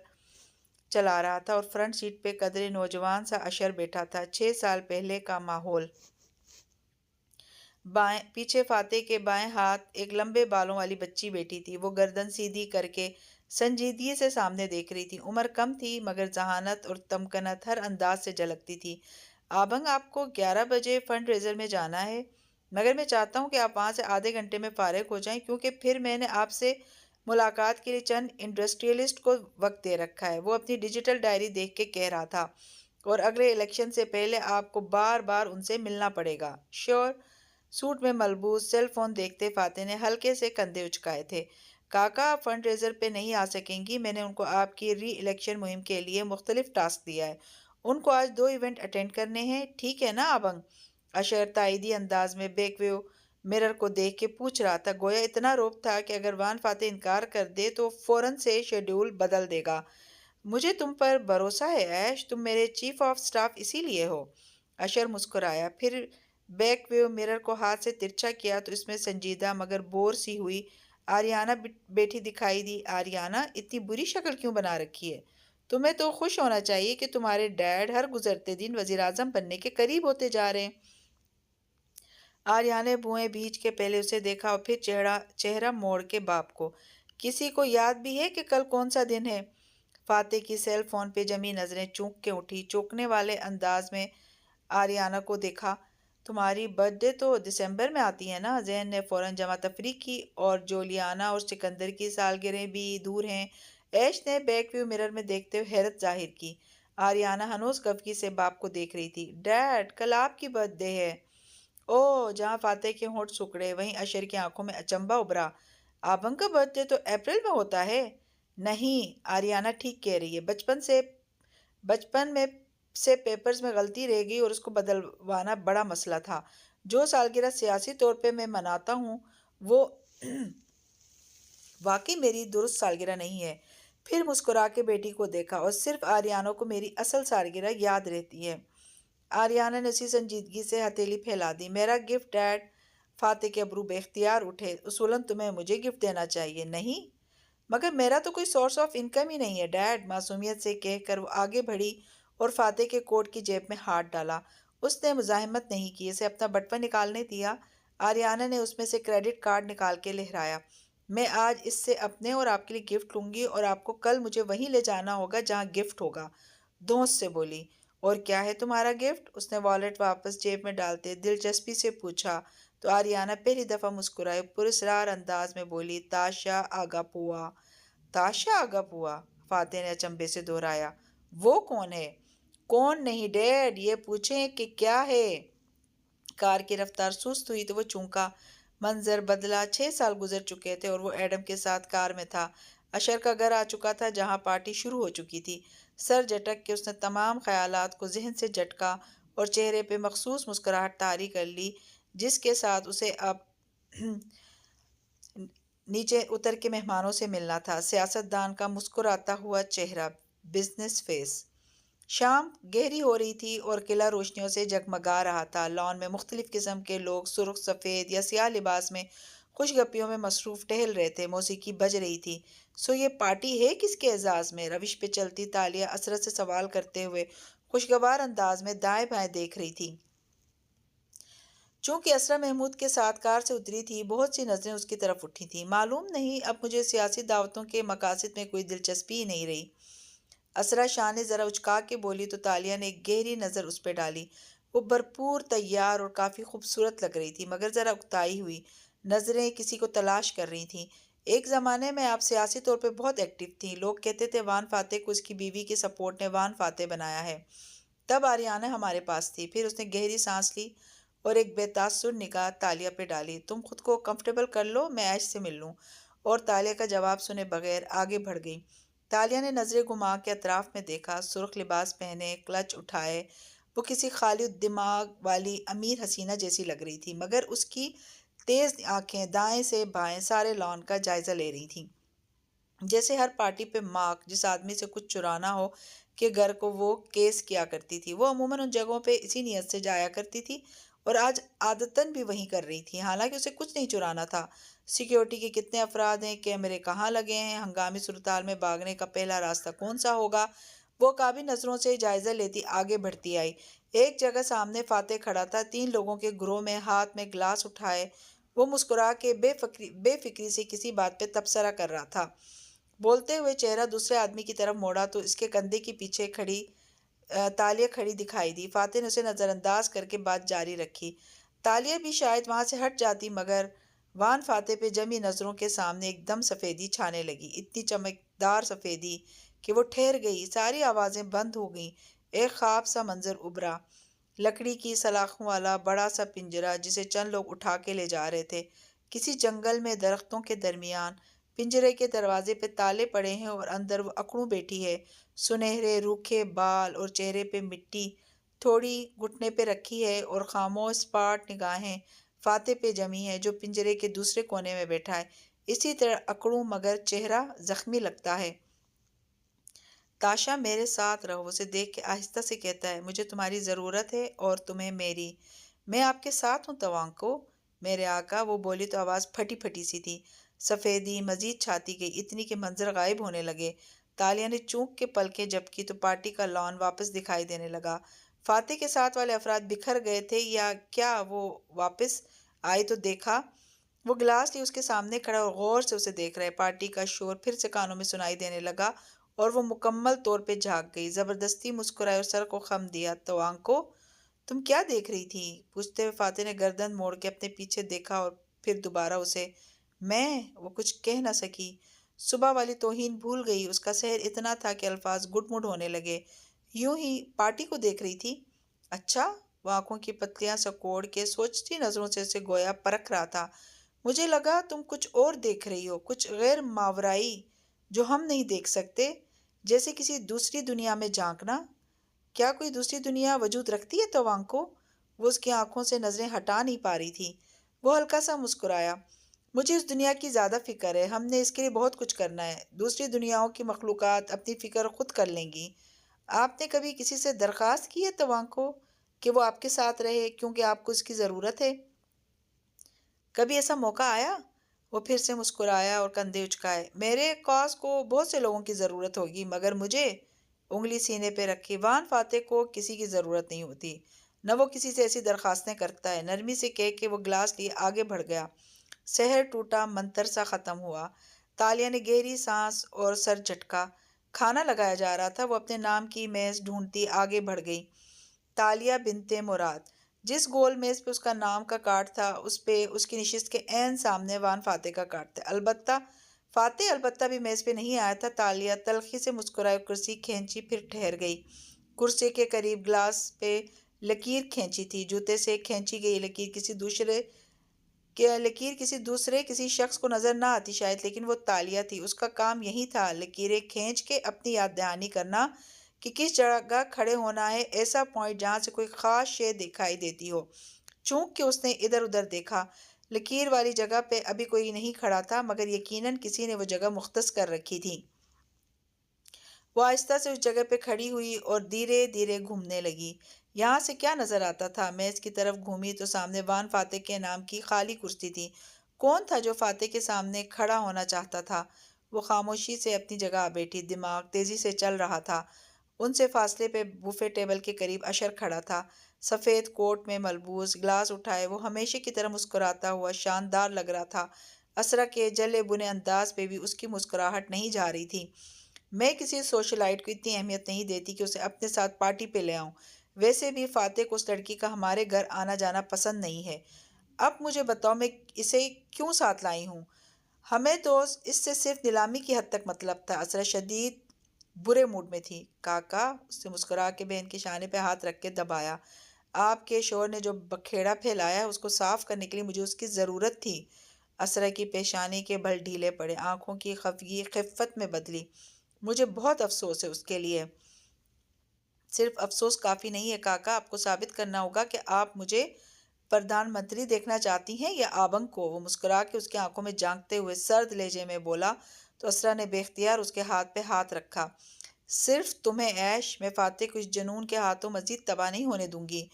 چلا رہا تھا اور فرنٹ سیٹ پہ قدرے نوجوان سا اشر بیٹھا تھا، 6 سال پہلے کا ماحول۔ پیچھے فاتح کے بائیں ہاتھ ایک لمبے بالوں والی بچی بیٹھی تھی، وہ گردن سیدھی کر کے سنجیدگی سے سامنے دیکھ رہی تھی۔ عمر کم تھی مگر ذہانت اور تمکنت ہر انداز سے جھلکتی تھی۔ آبنگ، آپ کو 11 بجے فنڈ ریزر میں جانا ہے، مگر میں چاہتا ہوں کہ آپ وہاں سے آدھے گھنٹے میں فارغ ہو جائیں، کیونکہ پھر میں نے آپ سے ملاقات کے لیے چند انڈسٹریلسٹ کو وقت دے رکھا ہے۔ وہ اپنی ڈیجیٹل ڈائری دیکھ کے کہہ رہا تھا، اور اگلے الیکشن سے پہلے آپ کو بار بار ان سے ملنا پڑے گا۔ شیور۔ سوٹ میں ملبوس سیل فون دیکھتے فاتح نے ہلکے سے کندھے اچکائے تھے۔ کاکا، آپ فنڈ ریزر پہ نہیں آ سکیں گی، میں نے ان کو آپ کی ری الیکشن مہم کے لیے مختلف ٹاسک دیا ہے، ان کو آج 2 ایونٹ اٹینڈ کرنے ہیں، ٹھیک ہے نا آبنگ؟ اشر تائیدی انداز میں بیک ویو مرر کو دیکھ کے پوچھ رہا تھا، گویا اتنا روب تھا کہ اگر وان فاتح انکار کر دے تو فوراً سے شیڈیول بدل دے گا۔ مجھے تم پر بھروسہ ہے ایش، تم میرے چیف آف سٹاف اسی لیے ہو۔ اشر مسکرایا، پھر بیک ویو مرر کو ہاتھ سے ترچھا کیا تو اس میں سنجیدہ مگر بور سی ہوئی آریانہ بیٹھی دکھائی دی۔ آریانہ، اتنی بری شکل کیوں بنا رکھی ہے؟ تمہیں تو خوش ہونا چاہیے کہ تمہارے ڈیڈ ہر گزرتے دن وزیر اعظم بننے کے قریب ہوتے جا رہے ہیں۔ آریانہ نے بوئیں بھیج کے پہلے اسے دیکھا اور پھر چہرہ موڑ کے باپ کو۔ کسی کو یاد بھی ہے کہ کل کون سا دن ہے؟ فاتح کی سیل فون پہ جمی نظریں چونک کے اٹھی، چونکنے والے انداز میں آریانہ کو دیکھا۔ تمہاری برتھ ڈے تو دسمبر میں آتی ہے نا؟ ذہن نے فوراً جمع تفریح کی، اور جولیانا اور سکندر کی سالگرہیں بھی دور ہیں۔ ایش نے بیک ویو مرر میں دیکھتے ہوئے حیرت ظاہر کی۔ آریانہ ہنوز گفگی سے باپ کو دیکھ رہی تھی۔ ڈیڈ، کل آپ کی برتھ ڈے ہے۔ اوہ! جہاں فاتح کے ہونٹ سکڑے وہیں اشر کی آنکھوں میں اچنبھا ابھرا۔ آبنگ کا برتھ ڈے تو اپریل میں ہوتا ہے۔ نہیں، آریانہ ٹھیک کہہ رہی ہے، بچپن میں سے پیپرز میں غلطی رہ گئی اور اس کو بدلوانا بڑا مسئلہ تھا۔ جو سالگرہ سیاسی طور پہ میں مناتا ہوں وہ واقعی میری درست سالگرہ نہیں ہے۔ پھر مسکرا کے بیٹی کو دیکھا، اور صرف آریانہ کو میری اصل سالگرہ یاد رہتی ہے۔ آریانہ نے اسی سنجیدگی سے ہتھیلی پھیلا دی۔ میرا گفٹ ڈیڈ؟ فاتح کے ابرو بے اختیار اٹھے۔ اصولاً تمہیں مجھے گفٹ دینا چاہیے۔ نہیں، مگر میرا تو کوئی سورس آف انکم ہی نہیں ہے ڈیڈ، معصومیت سے کہہ کر وہ آگے بڑھی اور فاتح کے کوٹ کی جیب میں ہاتھ ڈالا۔ اس نے مزاحمت نہیں کی، اسے اپنا بٹوہ نکالنے دیا۔ آریانہ نے اس میں سے کریڈٹ کارڈ نکال کے لہرایا۔ میں آج اس سے اپنے اور آپ کے لیے گفٹ لوں گی، اور آپ کو کل مجھے وہیں لے جانا ہوگا جہاں گفٹ ہوگا، دھونس سے بولی۔ اور کیا ہے تمہارا گفٹ؟ اس نے والیٹ واپس جیب میں ڈالتے دلچسپی سے پوچھا تو آریانہ پہلی دفعہ مسکرائے، پراسرار انداز میں بولی، تاشا آگاپوا۔ تاشا آگاپوا؟ فاتح نے اچنبھے سے دہرایا۔ وہ کون ہے؟ کون نہیں ڈیڈ، یہ پوچھیں کہ کیا ہے؟ کار کی رفتار سست ہوئی تو وہ چونکا، منظر بدلا۔ 6 سال گزر چکے تھے اور وہ ایڈم کے ساتھ کار میں تھا۔ اشر کا گھر آ چکا تھا جہاں پارٹی شروع ہو چکی تھی۔ سر جھٹک کے اس نے تمام خیالات کو ذہن سے جھٹکا اور چہرے پہ مخصوص مسکراہٹ طاری کر لی جس کے ساتھ اسے اب نیچے اتر کے مہمانوں سے ملنا تھا۔ سیاست دان کا مسکراتا ہوا چہرہ، بزنس فیس۔ شام گہری ہو رہی تھی اور قلعہ روشنیوں سے جگمگا رہا تھا۔ لان میں مختلف قسم کے لوگ سرخ، سفید یا سیاہ لباس میں خوش گپیوں میں مصروف ٹہل رہے تھے۔ موسیقی بج رہی تھی۔ سو یہ پارٹی ہے کس کے اعزاز میں؟ روش پہ چلتی تالیہ اسرت سے سوال کرتے ہوئے خوشگوار انداز میں دائیں بائیں دیکھ رہی تھی۔ چونکہ اسرا محمود کے ساتھ کار سے اتری تھی، بہت سی نظریں اس کی طرف اٹھی تھیں۔ معلوم نہیں، اب مجھے سیاسی دعوتوں کے مقاصد میں کوئی دلچسپی ہی نہیں رہی۔ اسرا شاہ نے ذرا اچکا کے بولی تو تالیہ نے ایک گہری نظر اس پہ ڈالی۔ وہ بھرپور، تیار اور کافی خوبصورت لگ رہی تھی، مگر ذرا اکتائی ہوئی۔ نظریں کسی کو تلاش کر رہی تھیں۔ ایک زمانے میں آپ سیاسی طور پہ بہت ایکٹیو تھیں۔ لوگ کہتے تھے وان فاتح کو اس کی بیوی کے سپورٹ نے وان فاتح بنایا ہے۔ تب آریانہ ہمارے پاس تھی۔ پھر اس نے گہری سانس لی اور ایک بے تاثر نگاہ تالیہ پہ ڈالی۔ تم خود کو کمفرٹیبل کر لو، میں عائش سے مل لوں۔ اور تالیہ کا جواب سنے بغیر آگے بڑھ گئی۔ تالیہ نے نظریں گھما کے اطراف میں دیکھا۔ سرخ لباس پہنے، کلچ اٹھائے، وہ کسی خالی الدماغ والی امیر حسینہ جیسی لگ رہی تھی، مگر اس کی تیز آنکھیں دائیں سے بائیں سارے لان کا جائزہ لے رہی تھیں، جیسے ہر پارٹی پہ مارک جس آدمی سے کچھ چرانا ہو کے گھر کو وہ کیس کیا کرتی تھی۔ وہ عموماً ان جگہوں پہ اسی نیت سے جایا کرتی تھی اور آج عادتاً بھی وہیں کر رہی تھی، حالانکہ اسے کچھ نہیں چرانا تھا۔ سیکیورٹی کے کتنے افراد ہیں، کیمرے کہاں لگے ہیں، ہنگامی صورتحال میں بھاگنے کا پہلا راستہ کون سا ہوگا، وہ قابل نظروں سے جائزہ لیتی آگے بڑھتی آئی۔ ایک جگہ سامنے فاتح کھڑا تھا، 3 لوگوں کے گروہ میں، ہاتھ میں گلاس اٹھائے۔ وہ مسکرا کے بے فکری سے کسی بات پہ تبصرہ کر رہا تھا۔ بولتے ہوئے چہرہ دوسرے آدمی کی طرف موڑا تو اس کے کندھے کے پیچھے کھڑی تالیہ کھڑی دکھائی دی۔ فاتح نے اسے نظر انداز کر کے بات جاری رکھی۔ تالیہ بھی شاید وہاں سے ہٹ جاتی، مگر وان فاتح پہ جمی نظروں کے سامنے ایک دم سفیدی چھانے لگی، اتنی چمکدار سفیدی کہ وہ ٹھہر گئی۔ ساری آوازیں بند ہو گئیں۔ ایک خواب سا منظر ابھرا، لکڑی کی سلاخوں والا بڑا سا پنجرا جسے چند لوگ اٹھا کے لے جا رہے تھے، کسی جنگل میں درختوں کے درمیان۔ پنجرے کے دروازے پہ تالے پڑے ہیں اور اندر وہ اکڑوں بیٹھی ہے، سنہرے روکھے بال اور چہرے پہ مٹی تھوڑی گھٹنے پہ رکھی ہے اور خاموش سپاٹ نگاہیں فاتح پہ جمی ہے جو پنجرے کے دوسرے کونے میں بیٹھا ہے، اسی طرح اکڑوں مگر چہرہ زخمی لگتا ہے۔ تاشا میرے ساتھ رہو، اسے دیکھ کے آہستہ سے کہتا ہے، مجھے تمہاری ضرورت ہے اور تمہیں میری۔ میں آپ کے ساتھ ہوں توانکو، میرے آقا، وہ بولی تو آواز پھٹی پھٹی سی تھی۔ سفیدی مزید چھاتی گئی، اتنی کہ منظر غائب ہونے لگے۔ تالیہ نے چونک کے پلکیں جھپکی تو پارٹی کا لان واپس دکھائی دینے لگا۔ فاتح کے ساتھ والے افراد بکھر گئے تھے یا کیا وہ واپس آئے تو دیکھا وہ گلاس لیے اس کے سامنے کھڑا اور غور سے اسے دیکھ رہے۔ پارٹی کا شور پھر سے کانوں میں سنائی دینے لگا اور وہ مکمل طور پہ جھاگ گئی، زبردستی مسکرائے اور سر کو خم دیا۔ توانکو، تم کیا دیکھ رہی تھی؟ پوچھتے ہوئے فاتح نے گردن موڑ کے اپنے پیچھے دیکھا اور پھر دوبارہ اسے۔ وہ کچھ کہہ نہ سکی۔ صبح والی توہین بھول گئی، اس کا سحر اتنا تھا کہ الفاظ گڈ مڈ ہونے لگے۔ یوں ہی پارٹی کو دیکھ رہی تھی؟ اچھا، وہ آنکھوں کی پتلیاں سکوڑ کے سوچتی نظروں سے اسے گویا پرکھ رہا تھا۔ مجھے لگا تم کچھ اور دیکھ رہی ہو، کچھ غیر ماورائی جو ہم نہیں دیکھ سکتے، جیسے کسی دوسری دنیا میں جھانکنا۔ کیا کوئی دوسری دنیا وجود رکھتی ہے توانکو؟ وہ اس کی آنکھوں سے نظریں ہٹا نہیں پا رہی تھی۔ وہ ہلکا سا مسکرایا۔ مجھے اس دنیا کی زیادہ فکر ہے، ہم نے اس کے لیے بہت کچھ کرنا ہے۔ دوسری دنیاؤں کی مخلوقات اپنی فکر خود کر لیں گی۔ آپ نے کبھی کسی سے درخواست کی ہے توانکو کہ وہ آپ کے ساتھ رہے کیونکہ آپ کو اس کی ضرورت ہے؟ کبھی ایسا موقع آیا؟ وہ پھر سے مسکرایا اور کندھے اچکائے۔ میرے کاز کو بہت سے لوگوں کی ضرورت ہوگی، مگر مجھے، انگلی سینے پہ رکھی، وان فاتح کو کسی کی ضرورت نہیں ہوتی، نہ وہ کسی سے ایسی درخواستیں کرتا ہے، نرمی سے کہہ کے وہ گلاس لیے آگے بڑھ گیا۔ سحر ٹوٹا، منتر سا ختم ہوا۔ تالیہ نے گہری سانس اور سر جھٹکا۔ کھانا لگایا جا رہا تھا، وہ اپنے نام کی میز ڈھونڈتی آگے بڑھ گئی۔ تالیہ بنت مراد۔ جس گول میز پہ اس کا نام کا کارڈ تھا، اس پہ اس کی نشست کے عین سامنے وان فاتح کا کارڈ تھا۔ فاتح البتہ بھی میز پہ نہیں آیا تھا۔ تالیہ تلخی سے مسکرائے، کرسی کھینچی، پھر ٹھہر گئی۔ کرسی کے قریب گلاس پہ لکیر کھینچی تھی۔ جوتے سے کھینچی گئی لکیر کسی شخص کو نظر نہ آتی شاید، لیکن وہ تالیہ تھی۔ اس کا کام یہی تھا، لکیریں کھینچ کے اپنی یاد دہانی کرنا کہ کس جگہ کھڑے ہونا ہے، ایسا پوائنٹ جہاں سے کوئی خاص شے دکھائی دیتی ہو۔ چونکہ اس نے ادھر ادھر دیکھا، لکیر والی جگہ پہ ابھی کوئی نہیں کھڑا تھا، مگر یقیناً کسی نے وہ جگہ مختص کر رکھی تھی۔ وہ آہستہ سے اس جگہ پہ کھڑی ہوئی اور دھیرے دھیرے گھومنے لگی۔ یہاں سے کیا نظر آتا تھا؟ میں اس کی طرف گھومی تو سامنے وان فاتح کے نام کی خالی کرسی تھی۔ کون تھا جو فاتح کے سامنے کھڑا ہونا چاہتا تھا؟ وہ خاموشی سے اپنی جگہ بیٹھی، دماغ تیزی سے چل رہا تھا۔ ان سے فاصلے پہ بوفے ٹیبل کے قریب اشر کھڑا تھا، سفید کوٹ میں ملبوس، گلاس اٹھائے، وہ ہمیشہ کی طرح مسکراتا ہوا شاندار لگ رہا تھا۔ اسرا کے جلے بنے انداز پہ بھی اس کی مسکراہٹ نہیں جا رہی تھی۔ میں کسی سوشلائٹ کو اتنی اہمیت نہیں دیتی کہ اسے اپنے ساتھ پارٹی پہ لے آؤں، ویسے بھی فاتح کو اس لڑکی کا ہمارے گھر آنا جانا پسند نہیں ہے۔ اب مجھے بتاؤ میں اسے کیوں ساتھ لائی ہوں؟ ہمیں تو اس سے صرف نیلامی کی حد تک مطلب تھا۔ اسرا شدید برے موڈ میں تھی۔ کاکا، اس سے مسکرا کے بہن کے شانے پہ ہاتھ رکھ کے دبایا۔ آپ کے شوہر نے جو بکھیڑا پھیلایا ہے اس کو صاف کرنے کے لیے مجھے اس کی ضرورت تھی۔ اسرا کی پیشانی کے بل ڈھیلے پڑے، آنکھوں کی خفگی خفت میں بدلی۔ مجھے بہت افسوس ہے اس کے لیے۔ صرف افسوس کافی نہیں ہے کاکا، آپ کو ثابت کرنا ہوگا کہ آپ مجھے پردھان منتری دیکھنا چاہتی ہیں یا آبنگ کو۔ وہ مسکرا کے اس کی آنکھوں میں جھانکتے ہوئے سرد لہجے میں بولا تو اسرا نے بے اختیار اس کے ہاتھ پہ ہاتھ رکھا۔ صرف تمہیں عیش، میں فاتح کو اس جنون کے ہاتھوں مزید تباہ نہیں ہونے دوں گی۔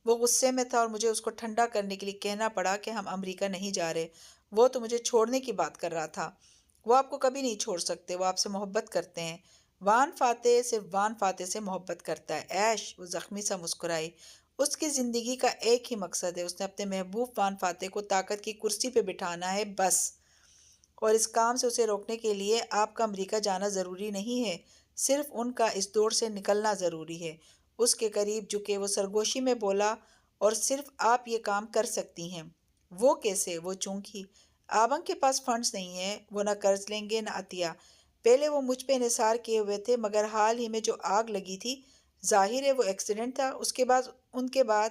وہ غصے میں تھا اور مجھے اس کو ٹھنڈا کرنے کے لیے کہنا پڑا کہ ہم امریکہ نہیں جا رہے۔ وہ تو مجھے چھوڑنے کی بات کر رہا تھا۔ وہ آپ کو کبھی نہیں چھوڑ سکتے، وہ آپ سے محبت کرتے ہیں۔ وان فاتح صرف وان فاتح سے محبت کرتا ہے عیش، وہ زخمی سا مسکرائی۔ اس کی زندگی کا ایک ہی مقصد ہے، اس نے اپنے محبوب وان فاتح کو طاقت کی کرسی پہ بٹھانا ہے، بس۔ اور اس کام سے اسے روکنے کے لیے آپ کا امریکہ جانا ضروری نہیں ہے، صرف ان کا اس دور سے نکلنا ضروری ہے۔ اس کے قریب جھکے وہ سرگوشی میں بولا، اور صرف آپ یہ کام کر سکتی ہیں۔ وہ کیسے؟ وہ چونکی آبنگ کے پاس فنڈز نہیں ہیں، وہ نہ قرض لیں گے نہ عطیہ۔ پہلے وہ مجھ پہ انحصار کیے ہوئے تھے، مگر حال ہی میں جو آگ لگی تھی، ظاہر ہے وہ ایکسیڈنٹ تھا۔ اس کے بعد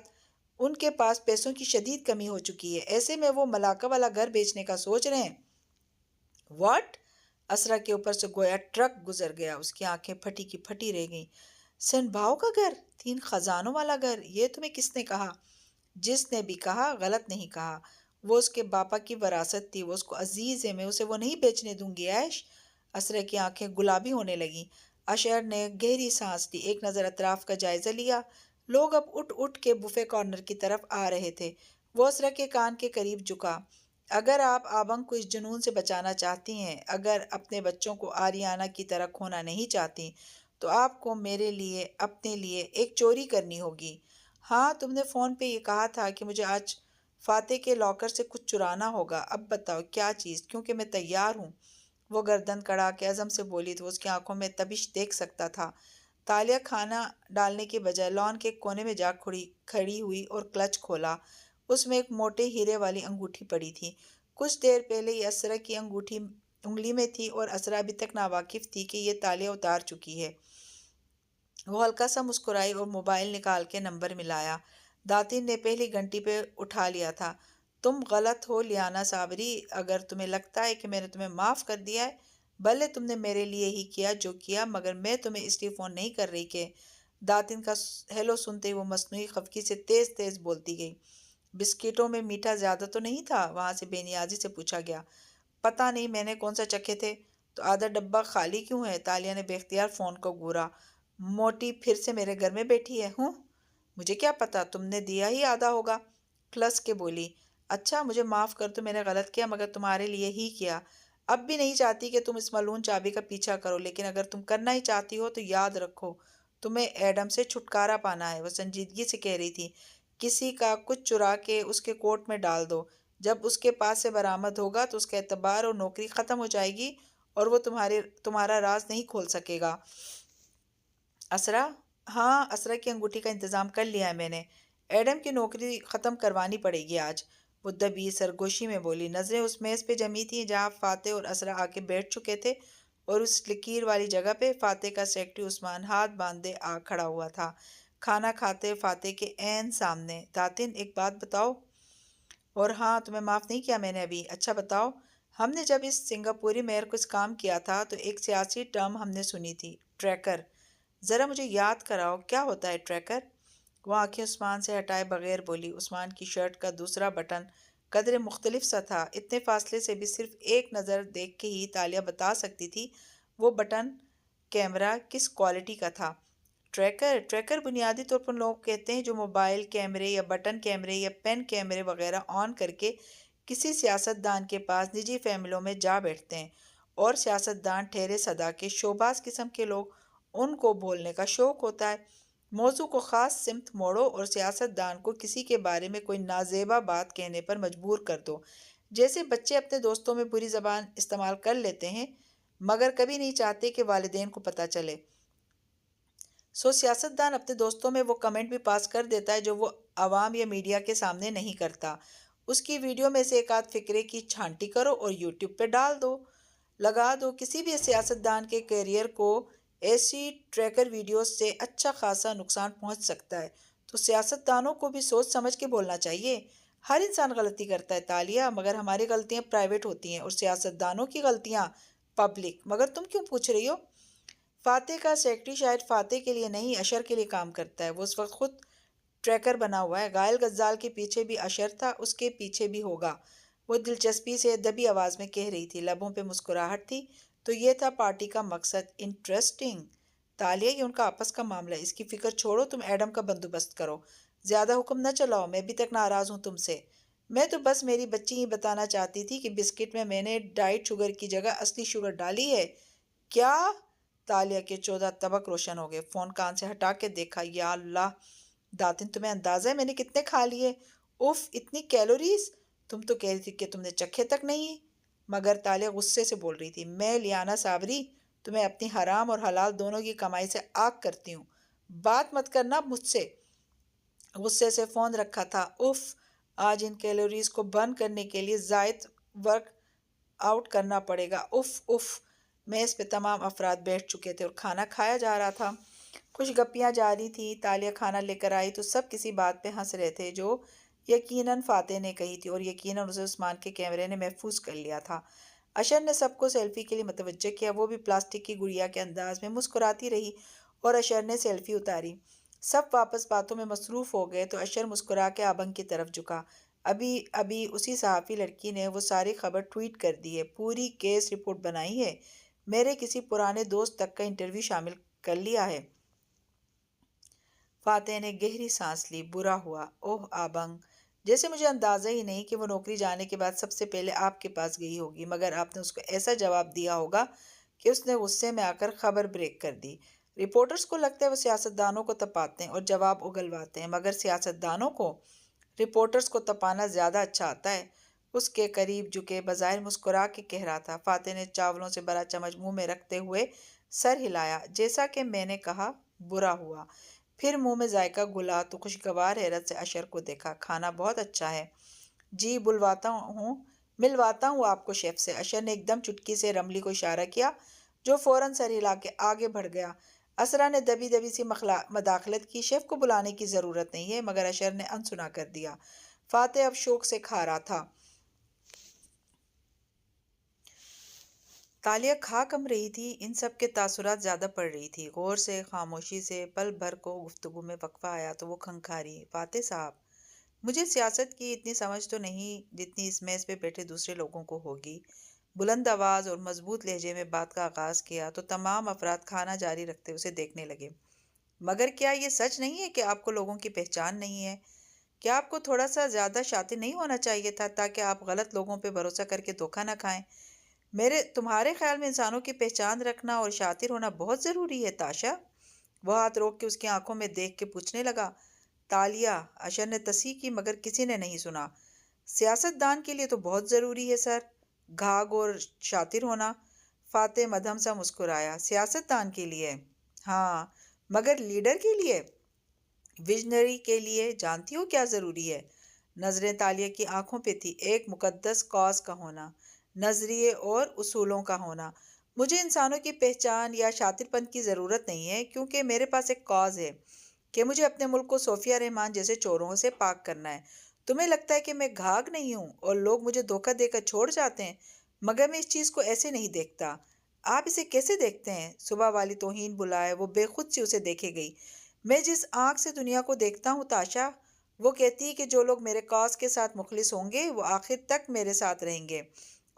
ان کے پاس پیسوں کی شدید کمی ہو چکی ہے، ایسے میں وہ ملاقہ والا گھر بیچنے کا سوچ رہے ہیں۔ واٹ؟ اسرا کے اوپر سے گویا ٹرک گزر گیا، اس کی آنکھیں پھٹی کی پھٹی رہ گئیں۔ سن بھاؤ کا گھر؟ 3 خزانوں والا گھر؟ یہ تمہیں کس نے کہا؟ جس نے بھی کہا غلط نہیں کہا، وہ اس کے باپا کی وراثت تھی، وہ اس کو عزیز ہے، میں اسے وہ نہیں بیچنے دوں گی عیش۔ اسرا کی آنکھیں گلابی ہونے لگیں۔ اشر نے گہری سانس لی، ایک نظر اطراف کا جائزہ لیا۔ لوگ اب اٹھ اٹھ کے بوفے کارنر کی طرف آ رہے تھے۔ وہ اسرا کے کان کے قریب جھکا۔ اگر آپ آبنگ کو اس جنون سے بچانا چاہتی ہیں، اگر اپنے بچوں کو آریانہ کی طرح کھونا نہیں چاہتی، تو آپ کو میرے لیے، اپنے لیے ایک چوری کرنی ہوگی۔ ہاں، تم نے فون پہ یہ کہا تھا کہ مجھے آج فاتح کے لاکر سے کچھ چرانا ہوگا۔ اب بتاؤ کیا چیز؟ کیونکہ میں تیار ہوں۔ وہ گردن کڑا کے عزم سے بولی تو اس کی آنکھوں میں تبش دیکھ سکتا تھا۔ تالیہ کھانا ڈالنے کے بجائے لان کے کونے میں جا کھڑی ہوئی اور کلچ کھولا۔ اس میں ایک موٹے ہیرے والی انگوٹھی پڑی تھی۔ کچھ دیر پہلے یہ اسرا کی انگلی میں تھی اور اسرا ابھی تک ناواقف تھی کہ یہ تالیہ اتار چکی ہے۔ وہ ہلکا سا مسکرائی اور موبائل نکال کے نمبر ملایا۔ داتن نے پہلی گھنٹی پہ اٹھا لیا تھا۔ تم غلط ہو لیانا صابری، اگر تمہیں لگتا ہے کہ میں نے تمہیں معاف کر دیا ہے، بھلے تم نے میرے لیے ہی کیا جو کیا، مگر میں تمہیں اس لیے فون نہیں کر رہی کہ… داتن کا ہیلو سنتے ہی وہ مصنوعی خفگی سے تیز تیز بولتی گئی۔ بسکٹوں میں میٹھا زیادہ تو نہیں تھا؟ وہاں سے بے نیازی سے پوچھا گیا۔ پتہ نہیں میں نے کون سا چکھے تھے۔ تو آدھا ڈبہ خالی کیوں ہے؟ تالیہ نے بے اختیار فون کو گھورا۔ موٹی پھر سے میرے گھر میں بیٹھی ہے ہوں؟ مجھے کیا پتا، تم نے دیا ہی آدھا ہوگا۔ کھلس کے بولی۔ اچھا مجھے معاف کر دو، میں نے غلط کیا، مگر تمہارے لیے ہی کیا۔ اب بھی نہیں چاہتی کہ تم اس ملعون چابی کا پیچھا کرو، لیکن اگر تم کرنا ہی چاہتی ہو تو یاد رکھو تمہیں ایڈم سے چھٹکارا پانا ہے۔ وہ سنجیدگی سے کہہ رہی تھی۔ کسی کا کچھ چرا کے اس کے کوٹ میں ڈال دو، جب اس کے پاس سے برآمد ہوگا تو اس کا اعتبار اور نوکری ختم ہو جائے گی اور وہ تمہارا راز نہیں کھول سکے گا۔ اسرا؟ ہاں، اسرا کی انگوٹھی کا انتظام کر لیا ہے میں نے۔ ایڈم کی نوکری ختم کروانی پڑے گی آج، وہ دبی سرگوشی میں بولی۔ نظریں اس میز پہ جمی تھیں جہاں فاتح اور اسرا آ کے بیٹھ چکے تھے، اور اس لکیر والی جگہ پہ فاتح کا سیکرٹری عثمان ہاتھ باندھے کھڑا ہوا تھا۔ کھانا کھاتے فاتح کے عین سامنے۔ داتن ایک بات بتاؤ؟ اور ہاں، تمہیں معاف نہیں کیا میں نے ابھی۔ اچھا بتاؤ۔ ہم نے جب اس سنگاپوری میئر کو اس کام کیا تھا تو ایک سیاسی ٹرم ہم نے سنی تھی، ٹریکر۔ ذرا مجھے یاد کراؤ، کیا ہوتا ہے ٹریکر؟ وہ آنکھیں عثمان سے ہٹائے بغیر بولی۔ عثمان کی شرٹ کا دوسرا بٹن قدرے مختلف سا تھا، اتنے فاصلے سے بھی صرف ایک نظر دیکھ کے ہی تالیہ بتا سکتی تھی وہ بٹن کیمرہ کس کوالٹی کا تھا۔ ٹریکر بنیادی طور پر ان لوگوں کو کہتے ہیں جو موبائل کیمرے یا بٹن کیمرے یا پین کیمرے وغیرہ آن کر کے کسی سیاستدان کے پاس نجی فیملیوں میں جا بیٹھتے ہیں، اور سیاستدان ٹھہرے صدا کے شوباز قسم کے لوگ، ان کو بولنے کا شوق ہوتا ہے، موضوع کو خاص سمت موڑو اور سیاستدان کو کسی کے بارے میں کوئی نازیبا بات کہنے پر مجبور کر دو، جیسے بچے اپنے دوستوں میں بری زبان استعمال کر لیتے ہیں مگر کبھی نہیں چاہتے کہ والدین کو پتہ چلے۔ سیاستدان اپنے دوستوں میں وہ کمنٹ بھی پاس کر دیتا ہے جو وہ عوام یا میڈیا کے سامنے نہیں کرتا۔ اس کی ویڈیو میں سے ایک آدھ فقرے کی چھانٹی کرو اور یوٹیوب پہ ڈال دو، لگا دو۔ کسی بھی سیاستدان کے کیریئر کو ایسی ٹریکر ویڈیوز سے اچھا خاصا نقصان پہنچ سکتا ہے، تو سیاستدانوں کو بھی سوچ سمجھ کے بولنا چاہیے۔ ہر انسان غلطی کرتا ہے تالیہ، مگر ہماری غلطیاں پرائیویٹ ہوتی ہیں اور سیاستدانوں کی غلطیاں پبلک۔ مگر تم کیوں پوچھ رہی ہو؟ فاتح کا سیکرٹری شاید فاتح کے لیے نہیں اشر کے لیے کام کرتا ہے، وہ اس وقت خود ٹریکر بنا ہوا ہے۔ غائل غزال کے پیچھے بھی اشر تھا، اس کے پیچھے بھی ہوگا، وہ دلچسپی سے دبی آواز میں کہہ رہی تھی، لبوں پہ مسکراہٹ تھی۔ تو یہ تھا پارٹی کا مقصد۔ انٹرسٹنگ تالیہ، یہ ان کا آپس کا معاملہ ہے، اس کی فکر چھوڑو، تم ایڈم کا بندوبست کرو، زیادہ حکم نہ چلاؤ، میں ابھی تک ناراض ہوں تم سے۔ میں تو بس میری بچی ہی بتانا چاہتی تھی کہ بسکٹ میں نے ڈائٹ شوگر کی جگہ اصلی شوگر ڈالی ہے۔ کیا؟ تالیہ کے 14 طبق روشن ہو گئے۔ فون کان سے ہٹا کے دیکھا، یا اللہ داتن، تمہیں اندازہ ہے میں نے کتنے کھا لیے؟ اف، اتنی کیلوریز! تم تو کہہ رہی تھی کہ تم نے چکھے تک نہیں۔ مگر تالیہ غصے سے بول رہی تھی، میں لیانا صابری تمہیں اپنی حرام اور حلال دونوں کی کمائی سے آگ کرتی ہوں، بات مت کرنا مجھ سے۔ غصے سے فون رکھا تھا۔ اف، آج ان کیلوریز کو برن کرنے کے لیے زائد ورک آؤٹ کرنا پڑے گا۔ If if. میز پہ تمام افراد بیٹھ چکے تھے اور کھانا کھایا جا رہا تھا۔ کچھ گپیاں جاری تھیں۔ تالیہ کھانا لے کر آئی تو سب کسی بات پہ ہنس رہے تھے جو یقیناً فاتح نے کہی تھی، اور یقیناً اسے عثمان کے کیمرے نے محفوظ کر لیا تھا۔ اشر نے سب کو سیلفی کے لیے متوجہ کیا، وہ بھی پلاسٹک کی گڑیا کے انداز میں مسکراتی رہی اور اشر نے سیلفی اتاری۔ سب واپس باتوں میں مصروف ہو گئے تو اشر مسکرا کے آبنگ کی طرف جھکا۔ ابھی اسی صحافی لڑکی نے وہ ساری خبر ٹویٹ کر دی ہے، پوری کیس رپورٹ بنائی ہے، میرے کسی پرانے دوست تک کا انٹرویو شامل کر لیا ہے۔ فاتح نے گہری سانس لی، برا ہوا۔ اوہ آبنگ، جیسے مجھے اندازہ ہی نہیں کہ وہ نوکری جانے کے بعد سب سے پہلے آپ کے پاس گئی ہوگی، مگر آپ نے اس کو ایسا جواب دیا ہوگا کہ اس نے غصے میں آ کر خبر بریک کر دی۔ رپورٹرز کو لگتا ہے وہ سیاستدانوں کو تپاتے ہیں اور جواب اگلواتے ہیں، مگر سیاستدانوں کو رپورٹرز کو تپانا زیادہ اچھا آتا ہے۔ اس کے قریب جھکے بظاہر مسکرا کے کہہ رہا تھا۔ فاتح نے چاولوں سے بھرا چمچ منہ میں رکھتے ہوئے سر ہلایا، جیسا کہ میں نے کہا، برا ہوا۔ پھر منہ میں ذائقہ گھلا تو خوشگوار حیرت سے اشر کو دیکھا۔ کھانا بہت اچھا ہے جی، ملواتا ہوں آپ کو شیف سے۔ اشر نے ایک دم چٹکی سے رملی کو اشارہ کیا جو فوراً سر ہلا کے آگے بڑھ گیا۔ اسرا نے دبی دبی سی مداخلت کی، شیف کو بلانے کی ضرورت نہیں ہے، مگر اشر نے انسنا کر دیا۔ فاتح اب شوق سے کھا رہا تھا۔ تالیہ کھا کم رہی تھی، ان سب کے تاثرات زیادہ پڑ رہی تھی۔ غور سے، خاموشی سے، پل بھر کو گفتگو میں وقفہ آیا تو وہ کھنکھاری، فاتح صاحب، مجھے سیاست کی اتنی سمجھ تو نہیں جتنی اس میز پہ بیٹھے دوسرے لوگوں کو ہوگی۔ بلند آواز اور مضبوط لہجے میں بات کا آغاز کیا تو تمام افراد کھانا جاری رکھتے اسے دیکھنے لگے۔ مگر کیا یہ سچ نہیں ہے کہ آپ کو لوگوں کی پہچان نہیں ہے؟ کیا آپ کو تھوڑا سا زیادہ شاطر نہیں ہونا چاہیے تھا تاکہ آپ غلط لوگوں پہ بھروسہ کر کے دھوکہ نہ کھائیں؟ تمہارے خیال میں انسانوں کی پہچان رکھنا اور شاطر ہونا بہت ضروری ہے تاشا؟ وہ ہاتھ روک کے اس کی آنکھوں میں دیکھ کے پوچھنے لگا۔ تالیہ، اشر نے تصحیح کی مگر کسی نے نہیں سنا۔ سیاست دان کے لیے تو بہت ضروری ہے سر، گھاگ اور شاطر ہونا۔ فاتح مدھم سا مسکرایا۔ سیاست دان کے لیے ہاں، مگر لیڈر کے لیے، ویژنری کے لیے جانتی ہو کیا ضروری ہے؟ نظریں تالیہ کی آنکھوں پہ تھی۔ ایک مقدس کاز کا ہونا، نظریے اور اصولوں کا ہونا۔ مجھے انسانوں کی پہچان یا شاطر پن کی ضرورت نہیں ہے، کیونکہ میرے پاس ایک کاز ہے، کہ مجھے اپنے ملک کو صوفیہ رحمان جیسے چوروں سے پاک کرنا ہے۔ تمہیں لگتا ہے کہ میں گھاگ نہیں ہوں اور لوگ مجھے دھوکہ دے کر چھوڑ جاتے ہیں، مگر میں اس چیز کو ایسے نہیں دیکھتا۔ آپ اسے کیسے دیکھتے ہیں؟ صبح والی توہین بلائے وہ بے خود سی اسے دیکھے گئی۔ میں جس آنکھ سے دنیا کو دیکھتا ہوں تاشا، وہ کہتی ہے کہ جو لوگ میرے کاز کے ساتھ مخلص ہوں گے وہ آخر تک میرے ساتھ رہیں گے،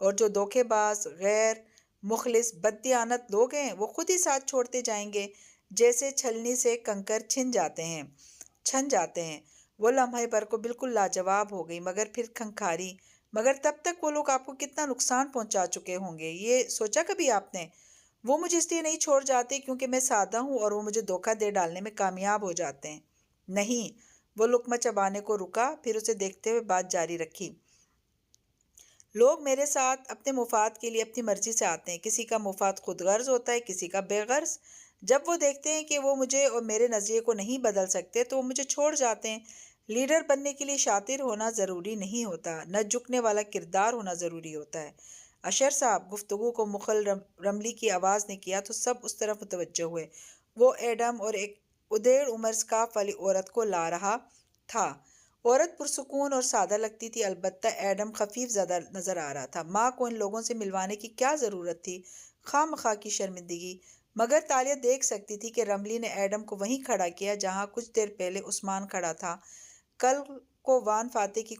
اور جو دھوکے باز، غیر مخلص، بددیانت لوگ ہیں وہ خود ہی ساتھ چھوڑتے جائیں گے، جیسے چھلنی سے کنکر چھن جاتے ہیں۔ وہ لمحے بھر کو بالکل لاجواب ہو گئی، مگر پھر کھنکھاری، مگر تب تک وہ لوگ آپ کو کتنا نقصان پہنچا چکے ہوں گے، یہ سوچا کبھی آپ نے؟ وہ مجھے اس لیے نہیں چھوڑ جاتے کیونکہ میں سادہ ہوں اور وہ مجھے دھوکہ دے ڈالنے میں کامیاب ہو جاتے ہیں۔ نہیں۔ وہ لقمہ چبانے کو رکا، پھر اسے دیکھتے ہوئے بات جاری رکھی۔ لوگ میرے ساتھ اپنے مفاد کے لیے اپنی مرضی سے آتے ہیں، کسی کا مفاد خود غرض ہوتا ہے، کسی کا بے غرض۔ جب وہ دیکھتے ہیں کہ وہ مجھے اور میرے نظریے کو نہیں بدل سکتے تو وہ مجھے چھوڑ جاتے ہیں۔ لیڈر بننے کے لیے شاطر ہونا ضروری نہیں ہوتا، نہ جھکنے والا کردار ہونا ضروری ہوتا ہے۔ اشر صاحب، گفتگو کو مخل رملی کی آواز نے کیا تو سب اس طرف متوجہ ہوئے۔ وہ ایڈم اور ایک ادھیڑ عمر سکارف والی عورت کو لا رہا تھا۔ عورت پرسکون اور سادہ لگتی تھی، البتہ ایڈم خفیف زدہ نظر آ رہا تھا۔ ماں کو ان لوگوں سے ملوانے کی کیا ضرورت تھی؟ خواہ مخواہ کی شرمندگی۔ مگر تالیہ دیکھ سکتی تھی کہ رملی نے ایڈم کو وہیں کھڑا کیا جہاں کچھ دیر پہلے عثمان کھڑا تھا۔ کل کو وان فاتح کی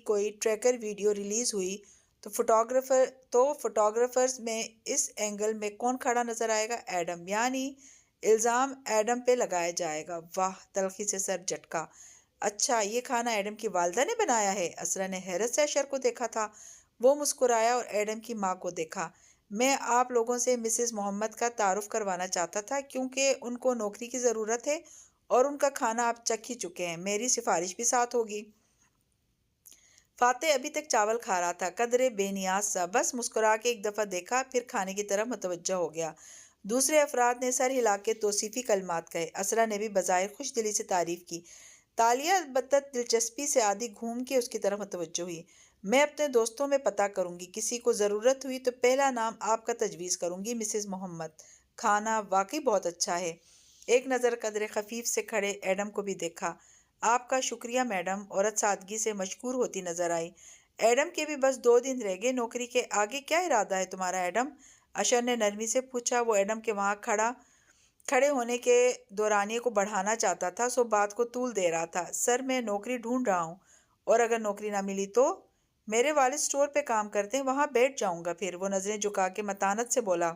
کوئی ٹریکر ویڈیو ریلیز ہوئی تو فوٹوگرافرز میں اس اینگل میں کون کھڑا نظر آئے گا؟ ایڈم، یعنی الزام ایڈم پہ لگایا جائے گا۔ واہ! تلخی سے سر جھٹکا۔ اچھا، یہ کھانا ایڈم کی والدہ نے بنایا ہے؟ اسرا نے حیرت سے اشر کو دیکھا تھا۔ وہ مسکرایا اور ایڈم کی ماں کو دیکھا۔ میں آپ لوگوں سے مسز محمد کا تعارف کروانا چاہتا تھا کیونکہ ان کو نوکری کی ضرورت ہے اور ان کا کھانا آپ چکھ ہی چکے ہیں، میری سفارش بھی ساتھ ہوگی۔ فاتح ابھی تک چاول کھا رہا تھا، قدرے بے نیاز سا، بس مسکرا کے ایک دفعہ دیکھا، پھر کھانے کی طرف متوجہ ہو گیا۔ دوسرے افراد نے سر ہلا کے توصیفی کلمات کہے۔ اسرا نے بھی بظاہر خوش دلی سے تعریف کی۔ تالیہ البتہ دلچسپی سے آدھی گھوم کے اس کی طرف متوجہ ہوئی۔ میں اپنے دوستوں میں پتہ کروں گی، کسی کو ضرورت ہوئی تو پہلا نام آپ کا تجویز کروں گی، مسز محمد۔ کھانا واقعی بہت اچھا ہے۔ ایک نظر قدرے خفیف سے کھڑے ایڈم کو بھی دیکھا۔ آپ کا شکریہ میڈم، عورت سادگی سے مشکور ہوتی نظر آئی۔ ایڈم کے بھی بس 2 دن رہ گئے نوکری کے، آگے کیا ارادہ ہے تمہارا ایڈم؟ اشر نے نرمی سے پوچھا۔ وہ ایڈم کے وہاں کھڑے ہونے کے دورانیے کو بڑھانا چاہتا تھا، سو بات کو طول دے رہا تھا۔ سر، میں نوکری ڈھونڈ رہا ہوں، اور اگر نوکری نہ ملی تو؟ میرے والد سٹور پہ کام کرتے ہیں، وہاں بیٹھ جاؤں گا۔ پھر وہ نظریں جھکا کے متانت سے بولا،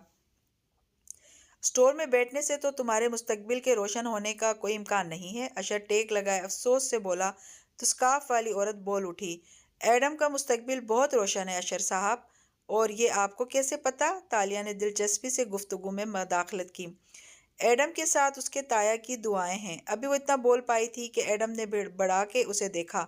سٹور میں بیٹھنے سے تو تمہارے مستقبل کے روشن ہونے کا کوئی امکان نہیں ہے۔ اشر ٹیک لگائے افسوس سے بولا تو سکارف والی عورت بول اٹھی، ایڈم کا مستقبل بہت روشن ہے اشر صاحب۔ اور یہ آپ کو کیسے پتا؟ تالیہ نے دلچسپی سے گفتگو میں مداخلت کی۔ ایڈم کے ساتھ اس کے تایا کی دعائیں ہیں۔ ابھی وہ اتنا بول پائی تھی کہ ایڈم نے بڑھا کے اسے دیکھا۔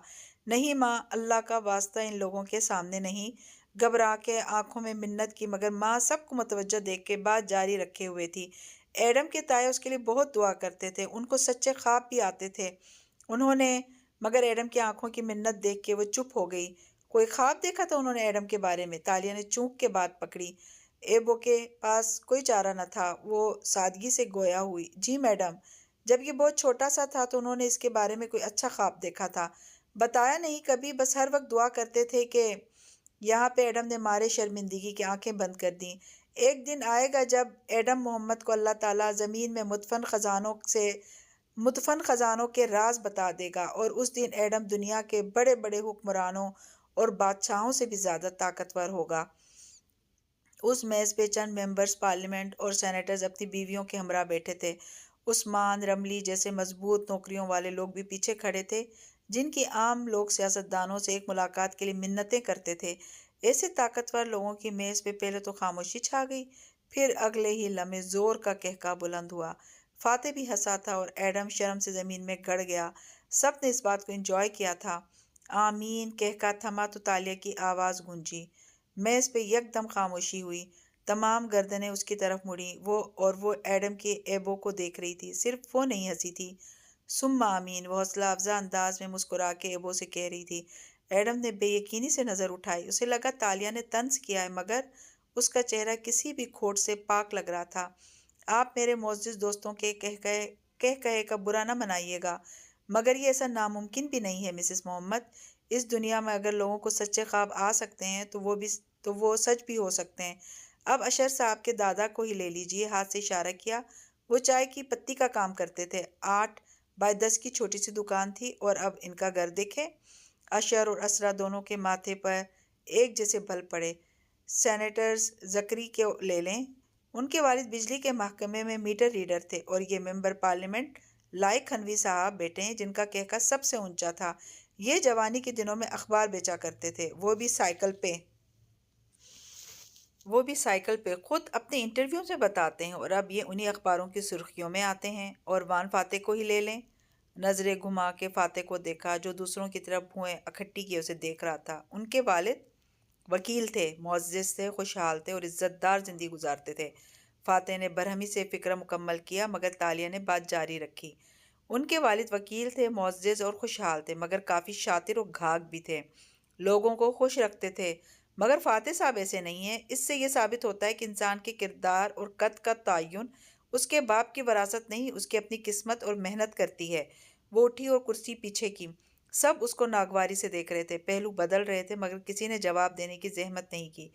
نہیں ماں، اللہ کا واسطہ ان لوگوں کے سامنے نہیں۔ گھبرا کے آنکھوں میں منت کی، مگر ماں سب کو متوجہ دیکھ کے بات جاری رکھے ہوئے تھی۔ ایڈم کے تایا اس کے لیے بہت دعا کرتے تھے، ان کو سچے خواب بھی آتے تھے۔ مگر ایڈم کی آنکھوں کی منت دیکھ کے وہ چپ ہو گئی۔ کوئی خواب دیکھا تھا انہوں نے ایڈم کے بارے میں؟ تالیہ نے چونک کے بات پکڑی۔ ایبو کے پاس کوئی چارہ نہ تھا، وہ سادگی سے گویا ہوئی۔ جی میڈم، جب یہ بہت چھوٹا سا تھا تو انہوں نے اس کے بارے میں کوئی اچھا خواب دیکھا تھا۔ بتایا نہیں کبھی، بس ہر وقت دعا کرتے تھے کہ… یہاں پہ ایڈم نے مارے شرمندگی کی آنکھیں بند کر دیں۔ ایک دن آئے گا جب ایڈم محمد کو اللہ تعالیٰ زمین میں مدفن خزانوں کے راز بتا دے گا، اور اس دن ایڈم دنیا کے بڑے بڑے حکمرانوں اور بادشاہوں سے بھی زیادہ طاقتور ہوگا۔ اس میز پہ چند ممبرز پارلیمنٹ اور سینیٹرز اپنی بیویوں کے ہمراہ بیٹھے تھے۔ عثمان، رملی جیسے مضبوط نوکریوں والے لوگ بھی پیچھے کھڑے تھے، جن کی عام لوگ سیاستدانوں سے ایک ملاقات کے لیے منتیں کرتے تھے۔ ایسے طاقتور لوگوں کی میز پہ پہلے تو خاموشی چھا گئی، پھر اگلے ہی لمحے زور کا قہقہ بلند ہوا۔ فاتح بھی ہنسا تھا اور ایڈم شرم سے زمین میں گڑ گیا۔ سب نے اس بات کو انجوائے کیا تھا۔ آمین۔ قہقہ تھما تو تالیہ کی آواز گونجی۔ میز پہ یکدم خاموشی ہوئی، تمام گردنیں اس کی طرف مڑیں۔ وہ ایڈم کے ایبو کو دیکھ رہی تھی، صرف وہ نہیں ہنسی تھی۔ ثم آمین، وہ حوصلہ افزا انداز میں مسکرا کے ایبو سے کہہ رہی تھی۔ ایڈم نے بے یقینی سے نظر اٹھائی، اسے لگا تالیہ نے طنز کیا ہے، مگر اس کا چہرہ کسی بھی کھوٹ سے پاک لگ رہا تھا۔ آپ میرے معزز دوستوں کے کہہ کہے کا برا نہ منائیے گا، مگر یہ ایسا ناممکن بھی نہیں ہے مسز محمد۔ اس دنیا میں اگر لوگوں کو سچے خواب آ سکتے ہیں تو وہ سچ بھی ہو سکتے ہیں۔ اب اشر صاحب کے دادا کو ہی لے لیجئے، ہاتھ سے اشارہ کیا۔ وہ چائے کی پتی کا کام کرتے تھے، 8x10 کی چھوٹی سی دکان تھی، اور اب ان کا گھر دیکھیں۔ اشر اور اسرا دونوں کے ماتھے پر ایک جیسے بل پڑے۔ سینیٹرز زکری کو لے لیں، ان کے والد بجلی کے محکمے میں میٹر ریڈر تھے، اور یہ ممبر پارلیمنٹ لائق خنوی صاحب بیٹے ہیں جن کا کہکا سب سے اونچا تھا۔ یہ جوانی کے دنوں میں اخبار بیچا کرتے تھے، وہ بھی سائیکل پہ خود اپنے انٹرویو سے بتاتے ہیں، اور اب یہ انہی اخباروں کی سرخیوں میں آتے ہیں۔ اور وان فاتح کو ہی لے لیں۔ نظریں گھما کے فاتح کو دیکھا جو دوسروں کی طرف بھوئیں اکٹھی کیے اسے دیکھ رہا تھا۔ ان کے والد وکیل تھے، معزز تھے، خوشحال تھے اور عزت دار زندگی گزارتے تھے۔ فاتح نے برہمی سے فکر مکمل کیا، مگر تالیہ نے بات جاری رکھی۔ ان کے والد وکیل تھے، معزز اور خوشحال تھے، مگر کافی شاطر اور گھاگ بھی تھے، لوگوں کو خوش رکھتے تھے۔ مگر فاتح صاحب ایسے نہیں ہیں۔ اس سے یہ ثابت ہوتا ہے کہ انسان کے کردار اور قد کا تعین اس کے باپ کی وراثت نہیں، اس کی اپنی قسمت اور محنت کرتی ہے۔ وہ اٹھی اور کرسی پیچھے کی۔ سب اس کو ناگواری سے دیکھ رہے تھے، پہلو بدل رہے تھے، مگر کسی نے جواب دینے کی زحمت نہیں کی۔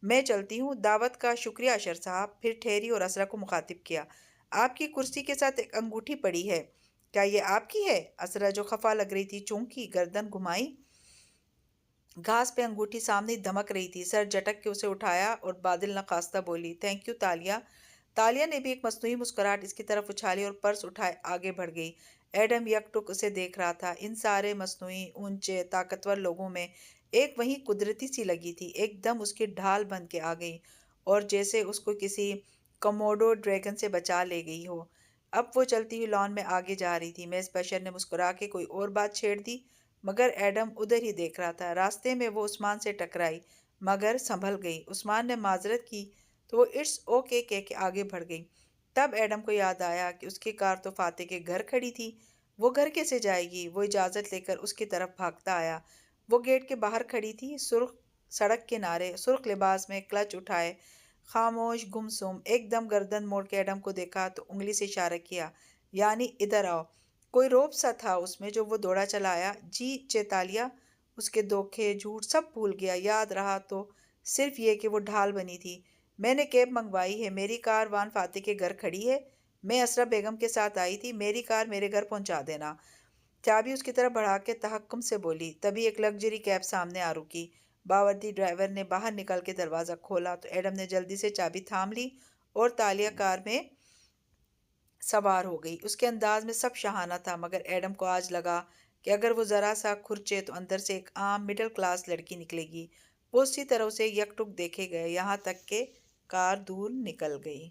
میں چلتی ہوں، دعوت کا شکریہ اشر صاحب۔ پھر ٹھہری اور اسرا کو مخاطب کیا، آپ کی کرسی کے ساتھ ایک انگوٹھی پڑی ہے، کیا یہ آپ کی ہے؟ اسرا جو خفا لگ رہی تھی چونکی، گردن گھمائی، گھاس پہ انگوٹھی سامنے ہی دھمک رہی تھی، سر جھٹک کے اسے اٹھایا اور بادل نخواستہ بولی، تھینک یو تالیہ۔ تالیہ نے بھی ایک مصنوعی مسکراہٹ اس کی طرف اچھالی اور پرس اٹھائے آگے بڑھ گئی۔ ایڈم یک ٹک اسے دیکھ رہا تھا۔ ان سارے مصنوعی، اونچے، طاقتور لوگوں میں ایک وہیں قدرتی سی لگی تھی، ایک دم اس کی ڈھال بن کے آ گئی، اور جیسے اس کو کسی کموڈو ڈریگن سے بچا لے گئی ہو۔ اب وہ چلتی ہوئی لان میں آگے جا رہی تھی۔ میز بشر نے مسکرا کے کوئی اور بات چھیڑ دی، مگر ایڈم ادھر ہی دیکھ رہا تھا۔ راستے میں وہ عثمان سے ٹکرائی، مگر سنبھل گئی۔ عثمان نے معذرت کی تو وہ اٹس اوکے کہہ کے آگے بڑھ گئی۔ تب ایڈم کو یاد آیا کہ اس کی کار تو فاتح کے گھر کھڑی تھی، وہ گھر کیسے جائے گی؟ وہ اجازت لے کر اس کی طرف بھاگتا آیا۔ وہ گیٹ کے باہر کھڑی تھی، سرخ سڑک کنارے، سرخ لباس میں، کلچ اٹھائے، خاموش، گمسم۔ ایک دم گردن موڑ کے ایڈم کو دیکھا تو انگلی سے اشارہ کیا، یعنی ادھر آؤ۔ کوئی روب سا تھا اس میں جو وہ دوڑا چلا آیا۔ جی چیتالیہ، اس کے دھوکے، جھوٹ سب بھول گیا۔ یاد رہا تو صرف یہ کہ وہ ڈھال بنی تھی۔ میں نے کیب منگوائی ہے، میری کار وان فاتح کے گھر کھڑی ہے، میں اسرا بیگم کے ساتھ آئی تھی، میری کار میرے گھر پہنچا دینا۔ چابی اس کی طرف بڑھا کے تحکم سے بولی۔ تبھی ایک لگژری کیب سامنے آ رکی۔ باوردی ڈرائیور نے باہر نکل کے دروازہ کھولا تو ایڈم نے جلدی سے چابی تھام لی اور تالیہ کار میں سوار ہو گئی۔ اس کے انداز میں سب شاہانہ تھا، مگر ایڈم کو آج لگا کہ اگر وہ ذرا سا کھرچے تو اندر سے ایک عام مڈل کلاس لڑکی نکلے گی۔ وہ اسی طرح اسے یک ٹک دیکھے گئے، یہاں تک کہ کار دور نکل گئی۔